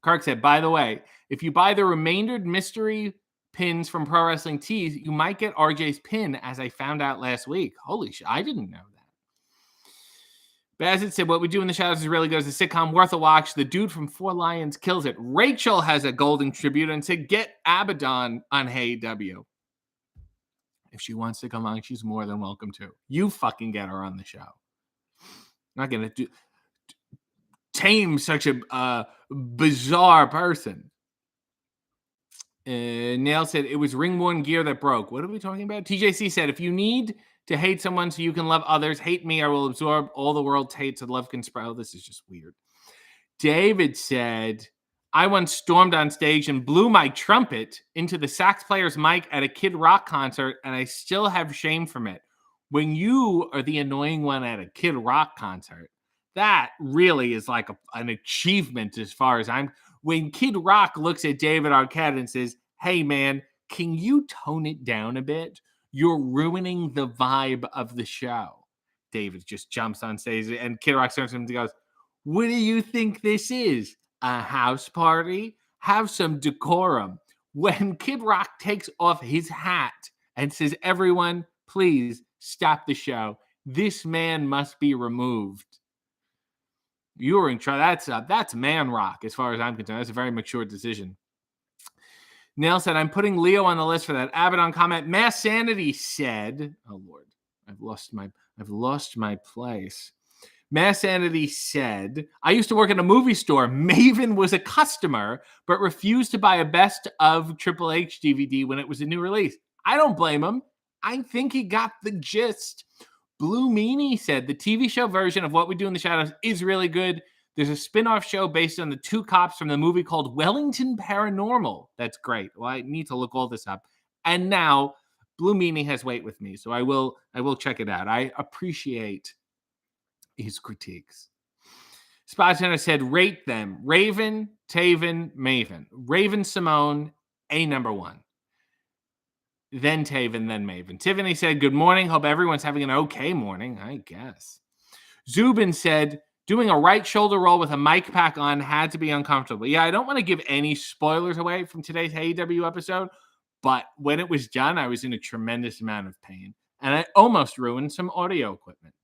Kirk said, by the way, if you buy the remaindered mystery pins from Pro Wrestling Tees, you might get RJ's pin, as I found out last week. Holy shit, I didn't know that. Bassett said, what we do in the shadows is really good as a sitcom, worth a watch. The dude from Four Lions kills it. Rachel has a golden tribute and said, get Abaddon on Hey W. If she wants to come on, she's more than welcome to. You fucking get her on the show. I'm not going to tame such a bizarre person. Nail said, it was ring-worn gear that broke. What are we talking about? TJC said, if you need to hate someone so you can love others, hate me. I will absorb all the world's hate so love can spread. Oh, this is just weird. David said, I once stormed on stage and blew my trumpet into the sax player's mic at a Kid Rock concert, and I still have shame from it. When you are the annoying one at a Kid Rock concert, That really is like an achievement as far as when Kid Rock looks at David Arquette and says, "Hey man, can you tone it down a bit? You're ruining the vibe of the show." David just jumps on stage and Kid Rock turns to him and goes, "What do you think this is? A house party? Have some decorum." When Kid Rock takes off his hat and says, "Everyone, please stop the show. This man must be removed." You were in trouble. That's man rock as far as I'm concerned. That's a very mature decision. Nail said, "I'm putting Leo on the list for that." Abaddon comment. Mass Sanity said, "Oh Lord, I've lost my place." Mass Sanity said, "I used to work at a movie store. Maven was a customer, but refused to buy a best of Triple H DVD when it was a new release. I don't blame him. I think he got the gist." Blue Meanie said, "The TV show version of What We Do in the Shadows is really good. There's a spin-off show based on the two cops from the movie called Wellington Paranormal. That's great." Well, I need to look all this up. And now Blue Meanie has weight with me, so I will check it out. I appreciate his critiques. Spot Center said, "Rate them. Raven, Taven, Maven. Raven Simone, a number one. Then Taven, then Maven." Tiffany said, "Good morning. Hope everyone's having an okay morning." I guess. Zubin said, "Doing a right shoulder roll with a mic pack on had to be uncomfortable." Yeah, I don't want to give any spoilers away from today's AEW episode, but when it was done, I was in a tremendous amount of pain, and I almost ruined some audio equipment.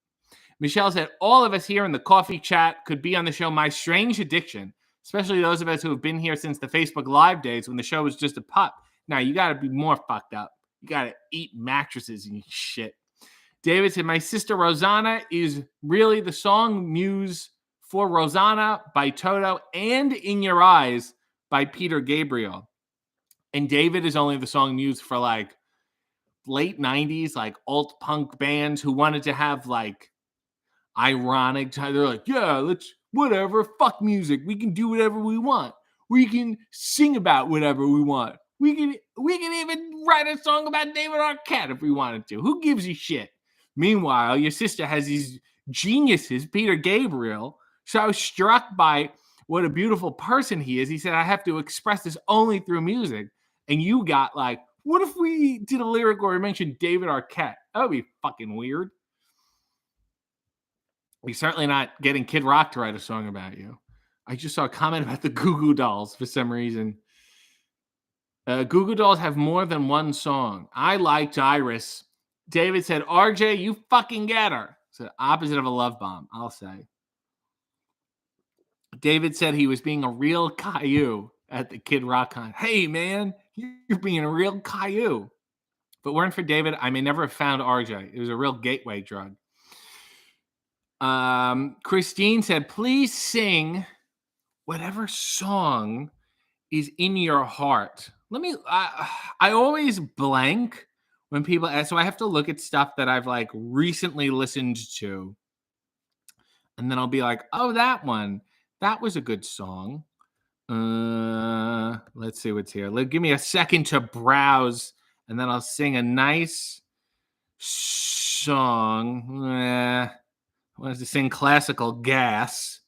Michelle said, "All of us here in the coffee chat could be on the show My Strange Addiction, especially those of us who have been here since the Facebook Live days when the show was just a pup. Now, you got to be more fucked up. You got to eat mattresses and shit." David said, "My sister Rosanna is really the song Muse for Rosanna by Toto and In Your Eyes by Peter Gabriel." And David is only the song Muse for like late 90s, like alt punk bands who wanted to have like ironic. They're like, "Yeah, let's whatever, fuck music. We can do whatever we want. We can sing about whatever we want. We can even write a song about David Arquette if we wanted to. Who gives a shit?" Meanwhile, your sister has these geniuses, Peter Gabriel. So I was struck by what a beautiful person he is. He said, "I have to express this only through music." And you got like, what if we did a lyric where we mentioned David Arquette? That would be fucking weird. You're certainly not getting Kid Rock to write a song about you. I just saw a comment about the Goo Goo Dolls for some reason. Goo Goo Dolls have more than one song. I liked Iris. David said, "RJ, you fucking get her." It's the opposite of a love bomb, I'll say. David said he was being a real Caillou at the Kid Rock con. Hey, man, you're being a real Caillou. If it weren't for David, I may never have found RJ. It was a real gateway drug. Christine said, "Please sing whatever song is in your heart." I always blank when people ask, so I have to look at stuff that I've like recently listened to. And then I'll be like, "Oh, that one. That was a good song." Let's see what's here. Give me a second to browse, and then I'll sing a nice song. I wanted to sing Classical Gas.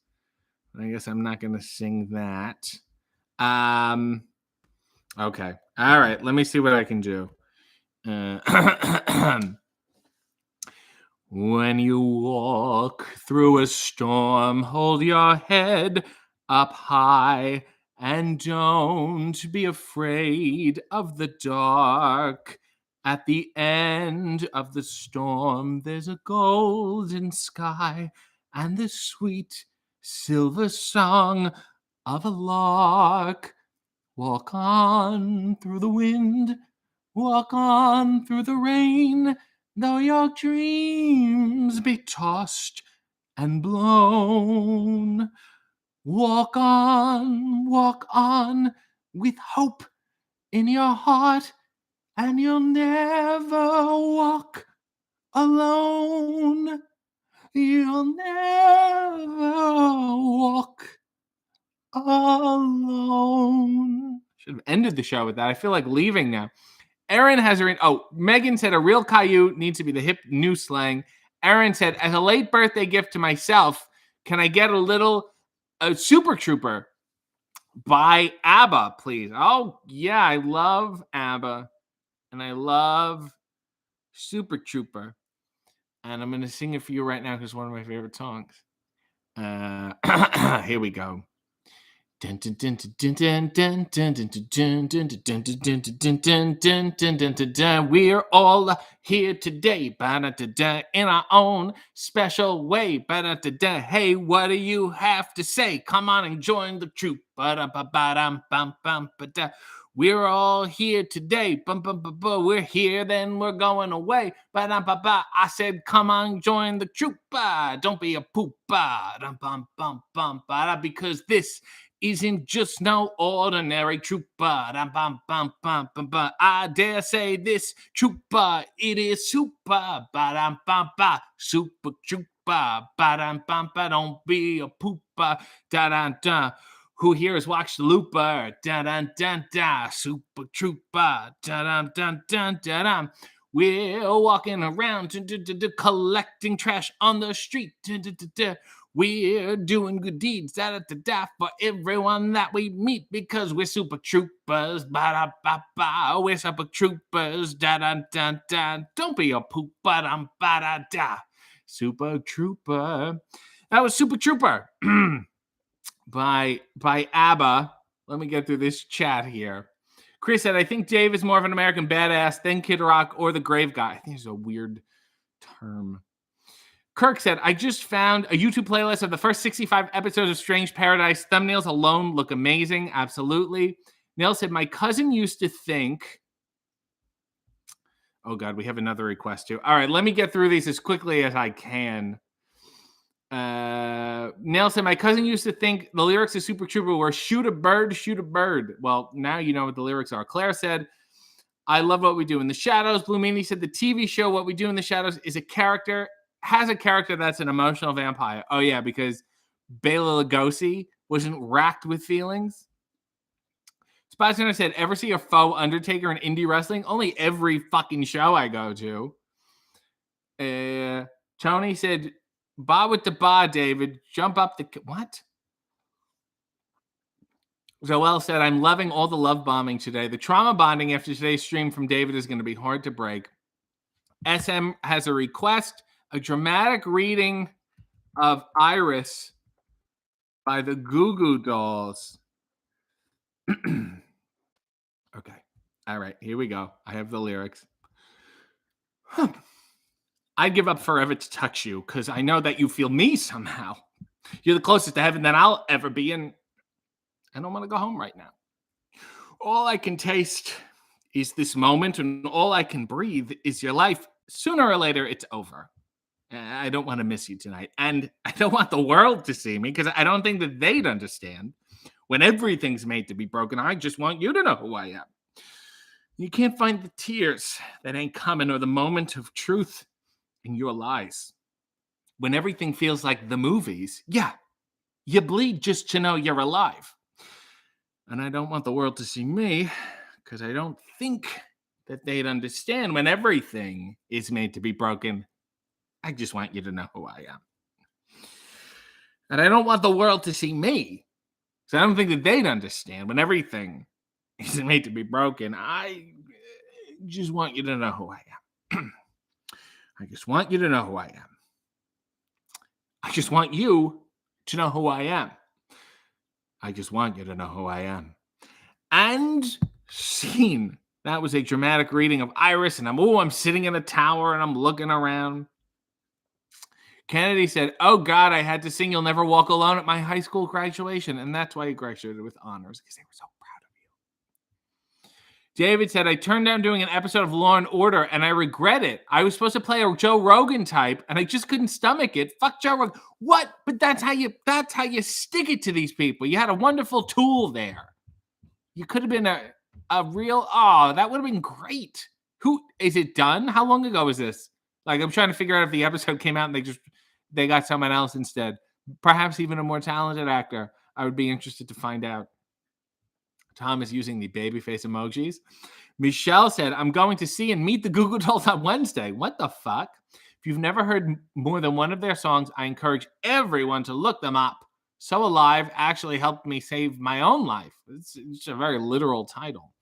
I guess I'm not going to sing that. Okay. All right. Let me see what I can do. When you walk through a storm, hold your head up high and don't be afraid of the dark. At the end of the storm, there's a golden sky and the sweet silver song of a lark. Walk on through the wind, walk on through the rain, though your dreams be tossed and blown. Walk on with hope in your heart, and you'll never walk alone. You'll never walk alone. Should have ended the show with that. I feel like leaving now. Aaron has her in. Oh, Megan said a real Caillou needs to be the hip new slang. Aaron said, "As a late birthday gift to myself, Can I get a little Super Trooper by ABBA, please? Oh, yeah, I love ABBA. And I love Super Trooper. And I'm going to sing it for you right now because it's one of my favorite songs. Here we go. We're all here today in our own special way. Hey, what do you have to say? Come on and join the troop. We're all here today. We're here, then we're going away. I said, come on, join the troop. Don't be a poopa. Because this isn't just no ordinary trooper. I dare say this trooper, it is super. Super trooper. Don't be a pooper. Who here has watched Looper? Super trooper. We're walking around collecting trash on the street. We're doing good deeds for everyone that we meet because we're super troopers. We're super troopers. Don't be a poop. Super trooper. That was Super Trooper by ABBA. Let me get through this chat here. Chris said, I think Dave is more of an American badass than Kid Rock or the Grave Guy. I think it's a weird term. Kirk said, I just found a YouTube playlist of the first 65 episodes of Strange Paradise. Thumbnails alone look amazing. Absolutely. Neil said, my cousin used to think... Oh, God, we have another request, too. All right, let me get through these as quickly as I can. Neil said, my cousin used to think the lyrics of Super Trooper were shoot a bird, shoot a bird. Well, now you know what the lyrics are. Claire said, I love What We Do in the Shadows. Blue Meanie said, the TV show What We Do in the Shadows has a character that's an emotional vampire. Oh, yeah, because Bela Lugosi wasn't racked with feelings. Spot Center said, ever see a faux Undertaker in indie wrestling? Only every fucking show I go to. Tony said, ba with the ba, David. Jump up the... What? Joel said, I'm loving all the love bombing today. The trauma bonding after today's stream from David is going to be hard to break. SM has a request. A dramatic reading of Iris by the Goo Goo Dolls. Okay. All right, here we go. I have the lyrics. I'd give up forever to touch you because I know that you feel me somehow. You're the closest to heaven that I'll ever be, and I don't want to go home right now. All I can taste is this moment, and all I can breathe is your life. Sooner or later, it's over. I don't want to miss you tonight. And I don't want the world to see me because I don't think that they'd understand. When everything's made to be broken, I just want you to know who I am. You can't find the tears that ain't coming or the moment of truth in your lies. When everything feels like the movies, yeah, you bleed just to know you're alive. And I don't want the world to see me because I don't think that they'd understand when everything is made to be broken. I just want you to know who I am. And I don't want the world to see me. So I don't think that they'd understand when everything is made to be broken. I just want you to know who I am. I just want you to know who I am. I just want you to know who I am. I just want you to know who I am. And scene. That was a dramatic reading of Iris. And I'm sitting in a tower and I'm looking around. Kennedy said, oh, God, I had to sing You'll Never Walk Alone at my high school graduation. And that's why he graduated with honors, because they were so proud of you. David said, I turned down doing an episode of Law and Order, and I regret it. I was supposed to play a Joe Rogan type, and I just couldn't stomach it. Fuck Joe Rogan. What? But that's how you stick it to these people. You had a wonderful tool there. You could have been a real, that would have been great. Who, is it done? How long ago was this? Like, I'm trying to figure out if the episode came out and they got someone else instead. Perhaps even a more talented actor. I would be interested to find out. Tom is using the babyface emojis. Michelle said, I'm going to see and meet the Goo Goo Dolls on Wednesday. What the fuck? If you've never heard more than one of their songs, I encourage everyone to look them up. So Alive actually helped me save my own life. It's a very literal title.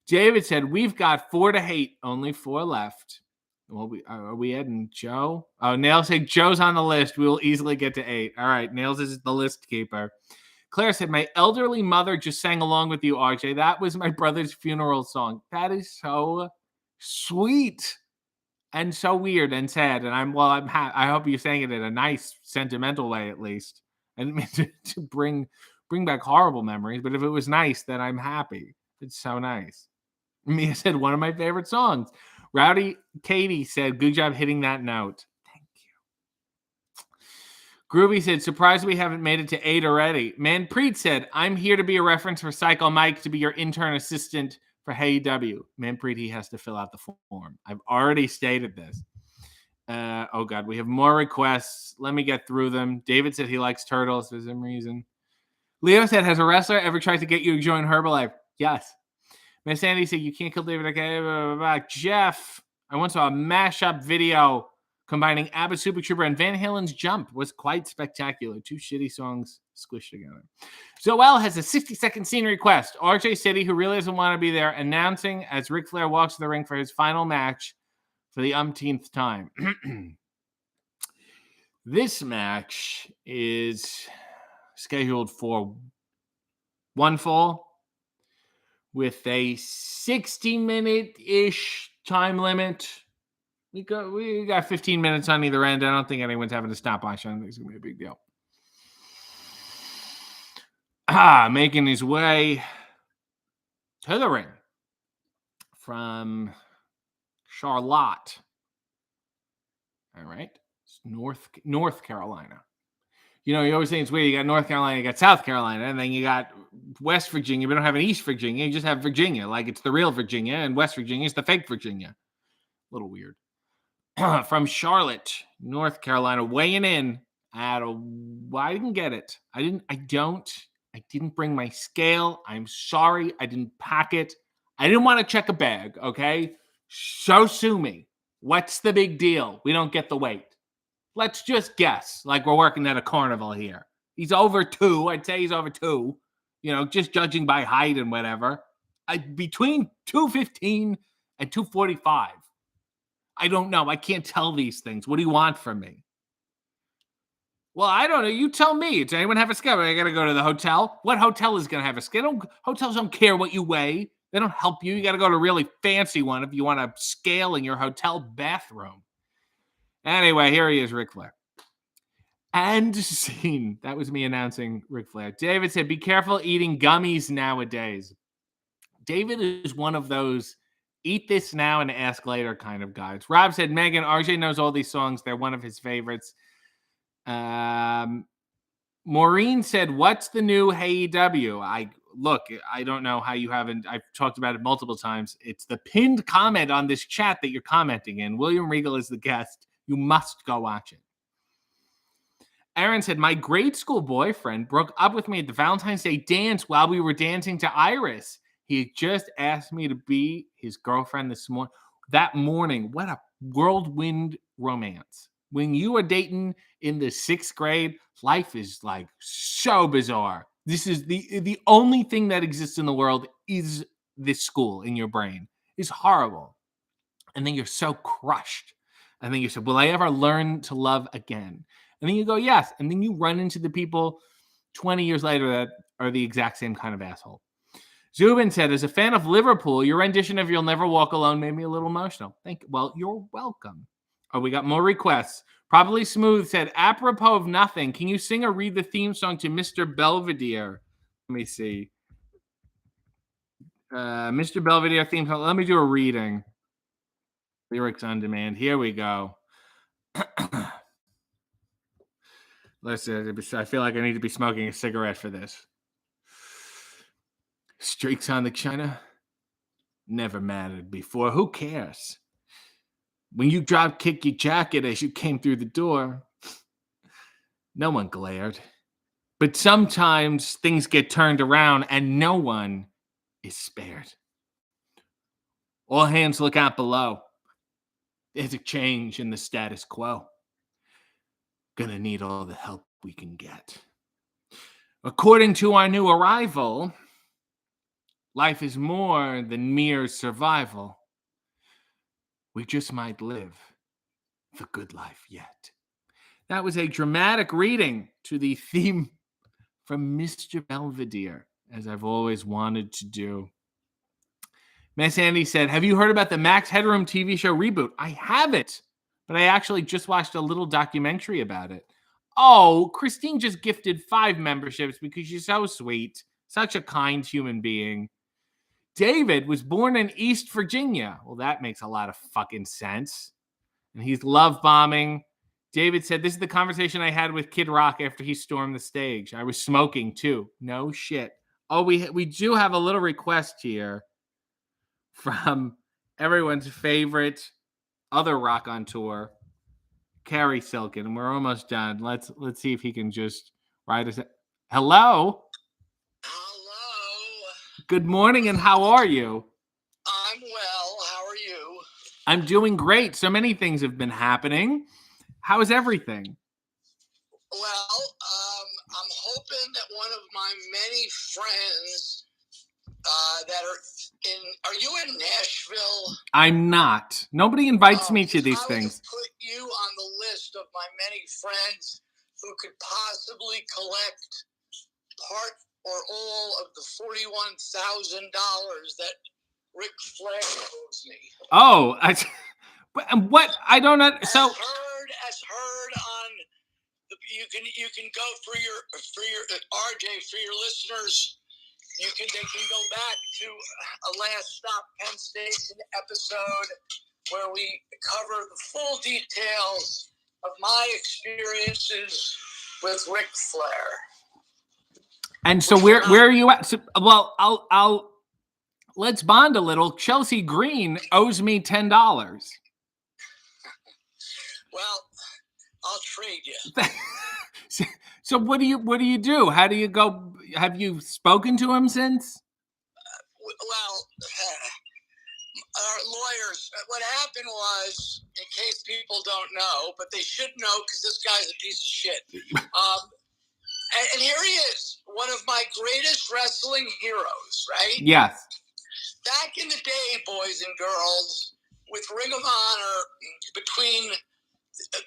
David said, we've got 4 to hate, only 4 left. Well, are we adding Joe? Oh, Nails said Joe's on the list. We will easily get to 8. All right, Nails is the list keeper. Claire said, my elderly mother just sang along with you, RJ. That was my brother's funeral song. That is so sweet and so weird and sad. And I hope you sang it in a nice, sentimental way, at least. I didn't mean to bring back horrible memories, but if it was nice, then I'm happy. It's so nice. Mia said, one of my favorite songs. Rowdy Katie said, good job hitting that note. Thank you. Groovy said, surprised we haven't made it to 8 already. Manpreet said, I'm here to be a reference for Psycho Mike to be your intern assistant for HeyW. Manpreet, he has to fill out the form. I've already stated this. Oh, God, we have more requests. Let me get through them. David said he likes turtles for some reason. Leo said, has a wrestler ever tried to get you to join Herbalife? Yes. Miss Sandy said, you can't kill David. Okay, blah, blah, blah. Jeff, I once saw a mashup video combining ABBA Super Trooper and Van Halen's Jump. Was quite spectacular. 2 shitty songs squished together. Zoel has a 60-second scene request. RJ City, who really doesn't want to be there, announcing as Ric Flair walks to the ring for his final match for the umpteenth time. This match is scheduled for one fall with a 60-minute-ish time limit. We got 15 minutes on either end. I don't think anyone's having to stop watch. I don't think it's going to be a big deal. Making his way to the ring from Charlotte. All right. It's North Carolina. You know, you always think it's weird. You got North Carolina, you got South Carolina, and then you got West Virginia. We don't have an East Virginia. You just have Virginia. Like it's the real Virginia, and West Virginia is the fake Virginia. A little weird. From Charlotte, North Carolina, weighing in at I didn't get it. I didn't bring my scale. I'm sorry. I didn't pack it. I didn't want to check a bag, okay? So sue me. What's the big deal? We don't get the weight. Let's just guess, like we're working at a carnival here. He's over 2. I'd say he's over 2. You know, just judging by height and whatever. Between 215 and 245. I don't know. I can't tell these things. What do you want from me? Well, I don't know. You tell me. Does anyone have a scale? I got to go to the hotel. What hotel is going to have a scale? Hotels don't care what you weigh. They don't help you. You got to go to a really fancy one if you want a scale in your hotel bathroom. Anyway, here he is, Ric Flair. And scene. That was me announcing Ric Flair. David said, be careful eating gummies nowadays. David is one of those eat this now and ask later kind of guys. Rob said, Megan, RJ knows all these songs. They're one of his favorites. Maureen said, what's the new HeyW? I don't know how you haven't. I've talked about it multiple times. It's the pinned comment on this chat that you're commenting in. William Regal is the guest. You must go watch it. Aaron said, my grade school boyfriend broke up with me at the Valentine's Day dance while we were dancing to Iris. He just asked me to be his girlfriend that morning. What a whirlwind romance. When you are dating in the 6th grade, life is like so bizarre. This is the only thing that exists in the world is this school in your brain. It's horrible. And then you're so crushed. And then you say, will I ever learn to love again? And then you go, yes. And then you run into the people 20 years later that are the exact same kind of asshole. Zubin said, as a fan of Liverpool, your rendition of You'll Never Walk Alone made me a little emotional. Thank you. Well, you're welcome. Oh, we got more requests. Probably Smooth said, apropos of nothing, can you sing or read the theme song to Mr. Belvedere? Let me see. Mr. Belvedere theme song. Let me do a reading. Lyrics on demand. Here we go. Listen, I feel like I need to be smoking a cigarette for this. Streaks on the china never mattered before. Who cares? When you drop kick your jacket as you came through the door, no one glared. But sometimes things get turned around and no one is spared. All hands look out below. There's a change in the status quo. Gonna need all the help we can get. According to our new arrival, life is more than mere survival. We just might live the good life yet. That was a dramatic reading to the theme from Mr. Belvedere, as I've always wanted to do. Miss Andy said, have you heard about the Max Headroom TV show reboot? I haven't, but I actually just watched a little documentary about it. Oh, Christine just gifted 5 memberships because she's so sweet. Such a kind human being. David was born in East Virginia. Well, that makes a lot of fucking sense. And he's love bombing. David said, this is the conversation I had with Kid Rock after he stormed the stage. I was smoking too. No shit. Oh, we do have a little request here from everyone's favorite other rock on tour, Carrie Silken, and we're almost done. Let's see if he can just write us. Hello. Good morning, and how are you? I'm well. How are you? I'm doing great. So many things have been happening. How is everything? Well, I'm hoping that one of my many friends that are you in Nashville? I'm not. Nobody invites me to these things. I would put you on the list of my many friends who could possibly collect part or all of the $41,000 that Ric Flair owes me. Oh, what? I don't know. So as heard on the, you can go for your RJ, for your listeners. They can go back to a Last Stop Penn Station episode where we cover the full details of my experiences with Ric Flair. And so where are you at? So, well, I'll let's bond a little. Chelsea Green owes me $10. Well, I'll trade you. So what do you do? How do you go? Have you spoken to him since? Well, our lawyers. What happened was, in case people don't know, but they should know because this guy's a piece of shit. And here he is, one of my greatest wrestling heroes, right? Yes. Back in the day, boys and girls, with Ring of Honor,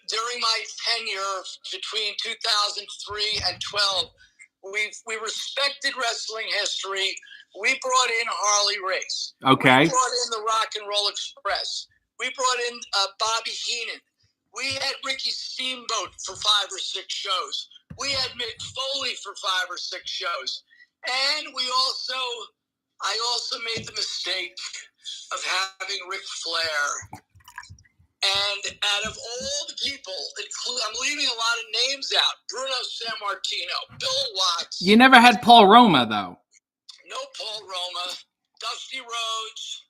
during my tenure between 2003 and 12, we respected wrestling history. We brought in Harley Race. Okay. We brought in the Rock and Roll Express. We brought in Bobby Heenan. We had Ricky Steamboat for 5 or 6 shows. We had Mick Foley for 5 or 6 shows. And I also made the mistake of having Ric Flair. And out of all the people, I'm leaving a lot of names out. Bruno Sammartino, Bill Watts. You never had Paul Roma, though. No Paul Roma. Dusty Rhodes.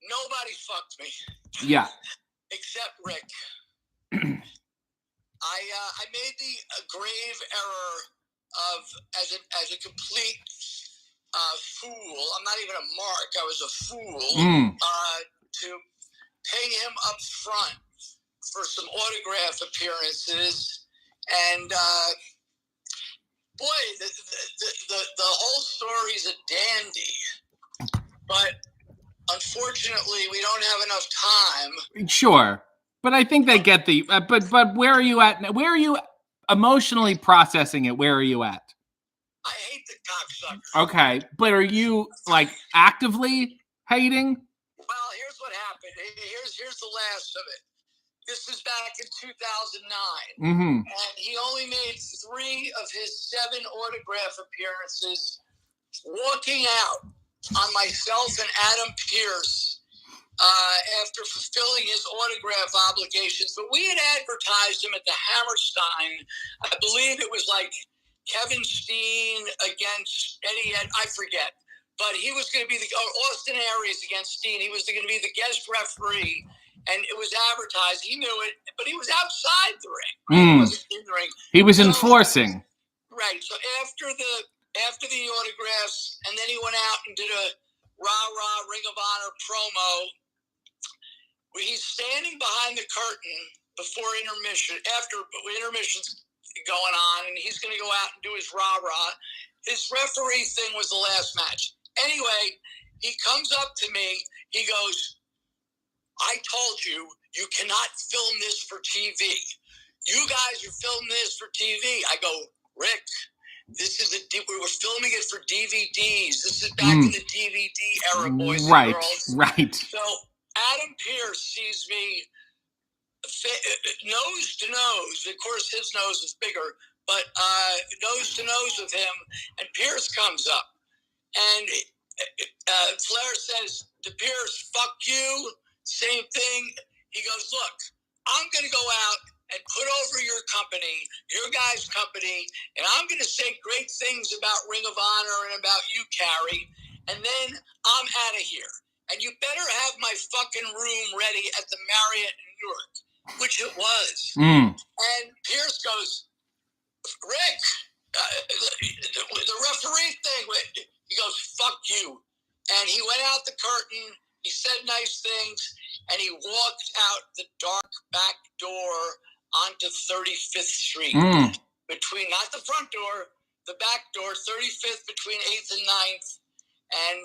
Nobody fucked me. Yeah. Except Rick. I made the grave error of, as a complete fool. I'm not even a mark. I was a fool to pay him up front for some autograph appearances, and boy, the whole story's a dandy. But unfortunately, we don't have enough time. Sure, but I think they get the. But where are you at? Where are you emotionally processing it? Where are you at? I hate the cocksucker. Okay, but are you like actively hating? Well, here's what happened. Here's the last of it. This is back in 2009. Mm-hmm. And he only made 3 of his 7 autograph appearances, walking out on myself and Adam Pearce after fulfilling his autograph obligations. But we had advertised him at the Hammerstein. I believe it was like Kevin Steen against Eddie, I forget. But he was going to be Austin Aries against Steen. He was going to be the guest referee, and it was advertised. He knew it, but he was outside the ring. Right? He wasn't in the ring. He was enforcing. Right. So after the autographs, and then he went out and did a rah-rah Ring of Honor promo. He's standing behind the curtain before intermission, after intermission's going on, and he's going to go out and do his rah-rah. His referee thing was the last match. Anyway, he comes up to me. He goes, I told you, you cannot film this for TV. You guys are filming this for TV. I go, Rick, we were filming it for DVDs. This is back in the DVD era, boys and girls. Right. So Adam Pearce sees me nose to nose. Of course, his nose is bigger, but nose to nose with him. And Pearce comes up. And Flair says to Pearce, fuck you. Same thing. He goes, look, I'm going to go out and put over your company, your guys' company, and I'm going to say great things about Ring of Honor and about you, Carrie, and then I'm out of here. And you better have my fucking room ready at the Marriott in New York, which it was. And Pearce goes, Rick, the referee thing, he goes, fuck you. And he went out the curtain, he said nice things, and he walked out the dark back door onto 35th Street. Between, not the front door, the back door, 35th between 8th and 9th, and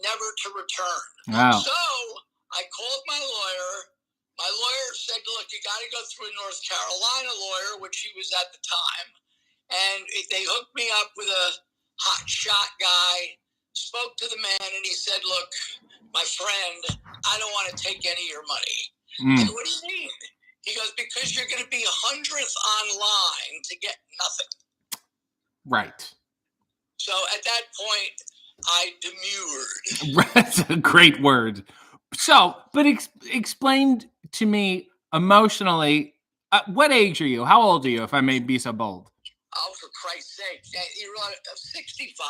never to return. Wow. So I called my lawyer. My lawyer said, look, you got to go through a North Carolina lawyer, which he was at the time. And they hooked me up with a hot shot guy, spoke to the man, and he said, look, my friend, I don't want to take any of your money. I said, what do you mean? He goes, because you're going to be 100th online to get nothing. Right. So at that point, I demurred. That's a great word. So, but explain to me emotionally, what age are you? How old are you, if I may be so bold? Oh, for Christ's sake. You're 65.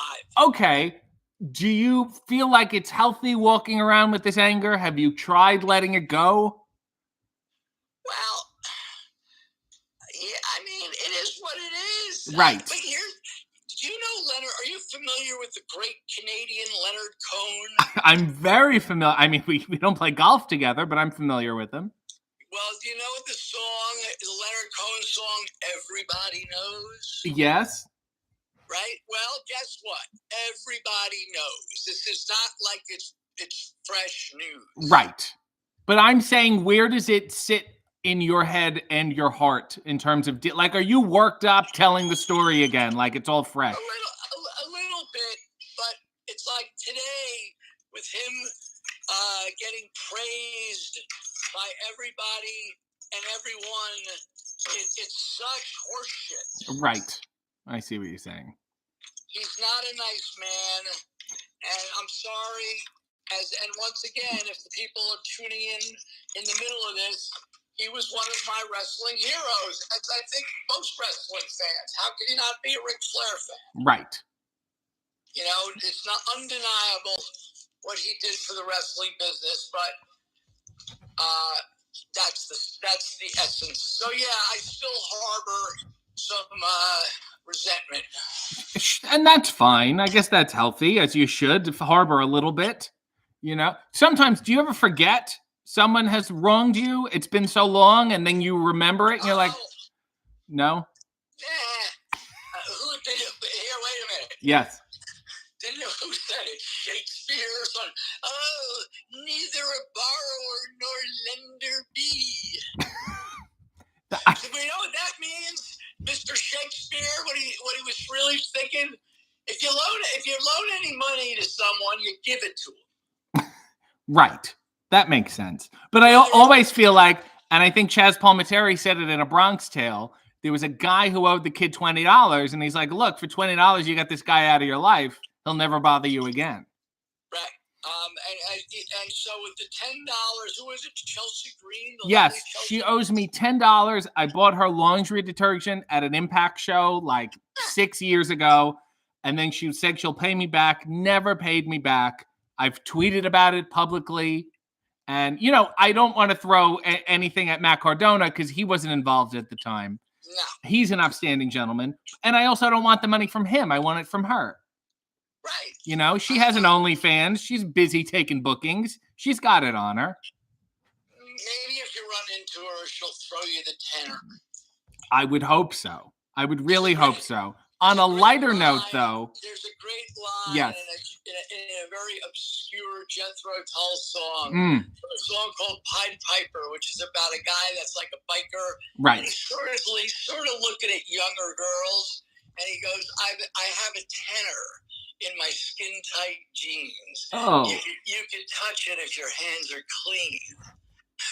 Okay. Do you feel like it's healthy walking around with this anger? Have you tried letting it go? Well, yeah, I mean, it is what it is. Right. But here, do you know Leonard? Are you familiar with the great Canadian Leonard Cohen? I'm very familiar. I mean, we don't play golf together, but I'm familiar with him. Well, do you know the song, the Leonard Cohen song, Everybody Knows? Yes. Right? Well, guess what? Everybody knows. This is not like it's fresh news. Right. But I'm saying, where does it sit in your head and your heart in terms of, like, are you worked up telling the story again, like it's all fresh? A little bit, but it's like today with him getting praised by everybody and everyone, it's such horseshit. Right. I see what you're saying. He's not a nice man, and I'm sorry. And once again, if the people are tuning in the middle of this, he was one of my wrestling heroes, as I think most wrestling fans. How can you not be a Ric Flair fan? Right. You know, it's not undeniable what he did for the wrestling business, but that's the essence. So yeah, I still harbor some resentment. And that's fine. I guess that's healthy, as you should harbor a little bit. You know, sometimes, do you ever forget someone has wronged you? It's been so long, and then you remember it, and you're like, no? Who did it? Here, wait a minute. Yes. Didn't know who said it. Shakespeare or something. Oh, neither a borrower nor lender be. So we know what that means, Mr. Shakespeare. What he was really thinking. If you loan any money to someone, you give it to him. Right. That makes sense. But I always feel like, and I think Chaz Palminteri said it in A Bronx Tale, there was a guy who owed the kid $20, and he's like, look, for $20, you got this guy out of your life. He'll never bother you again. Right. And so with the $10, who was it? Chelsea Green? Yes, she owes me $10. I bought her laundry detergent at an Impact show like 6 years ago, and then she said she'll pay me back. Never paid me back. I've tweeted about it publicly. And, you know, I don't want to throw anything at Matt Cardona because he wasn't involved at the time. No. He's an upstanding gentleman. And I also don't want the money from him. I want it from her. Right. You know, she has an OnlyFans. She's busy taking bookings. She's got it on her. maybe if you run into her, she'll throw you the tenner. I would hope so. I would really hope so. On a lighter note, though. There's a great line yes. in a very obscure Jethro Tull song. A song called Pied Piper, which is about a guy that's like a biker. Right. And he's sort of looking at younger girls. And he goes, I have a tenner in my skin-tight jeans. Oh. You can touch it if your hands are clean.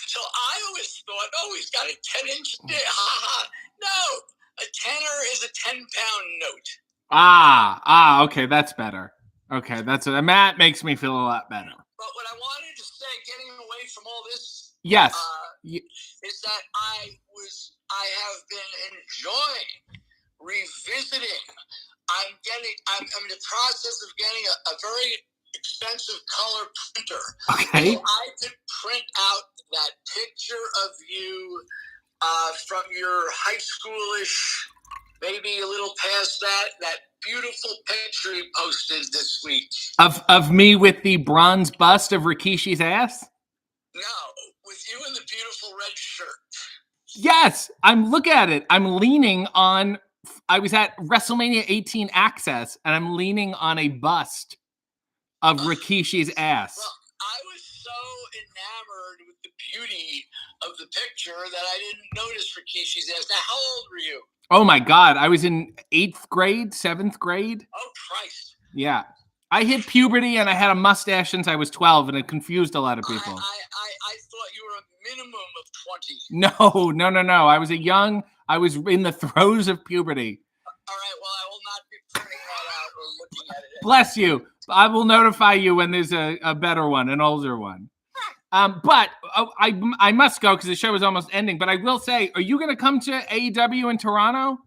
So I always thought, he's got a 10-inch dick. No, a tenner is a 10-pound note. Okay, that's better. Okay, that makes me feel a lot better. But what I wanted to say, getting away from all this, yes, is that I have been enjoying revisiting. I'm in the process of getting a very expensive color printer. Okay. So I could print out that picture of you from your high schoolish, maybe a little past that beautiful picture you posted this week. Of me with the bronze bust of Rikishi's ass? No, with you in the beautiful red shirt. Yes, look at it. I'm leaning on, I was at WrestleMania 18 Access, and I'm leaning on a bust of Rikishi's ass. Well, I was so enamored with the beauty of the picture that I didn't notice Rikishi's ass. Now, how old were you? Oh my God, I was in 8th grade, 7th grade. Oh, Christ. Yeah. I hit puberty and I had a mustache since I was 12, and it confused a lot of people. I thought you were a minimum of 20. No. I was in the throes of puberty. All right, well, I will not be printing that out or looking at it. Bless you. I will notify you when there's a better one, an older one. But I must go because the show is almost ending. But I will say, are you going to come to AEW in Toronto?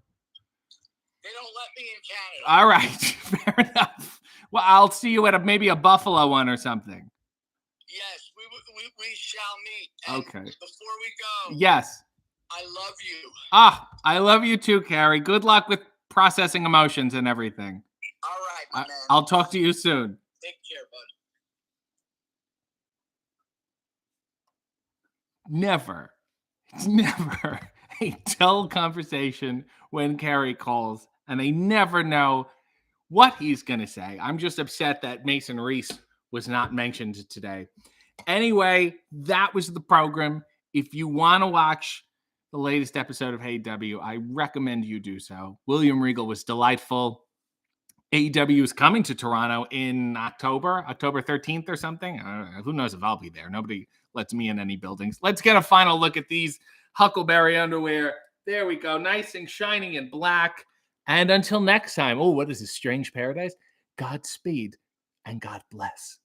They don't let me in Canada. All right, fair enough. Well, I'll see you at maybe a Buffalo one or something. Yes, we shall meet. And okay. Before we go. Yes. I love you. I love you too, Carrie. Good luck with processing emotions and everything. All right, my man. I'll talk to you soon. Take care, bud. Never a dull conversation when Carrie calls, and I never know what he's going to say. I'm just upset that Mason Reese was not mentioned today. Anyway, that was the program. If you want to watch the latest episode of AEW, I recommend you do so. William Regal was delightful. AEW is coming to Toronto in October 13th or something. I don't know. Who knows if I'll be there? Nobody lets me in any buildings. Let's get a final look at these Huckleberry underwear. There we go. Nice and shiny and black. And until next time, what is this, Strange Paradise? Godspeed and God bless.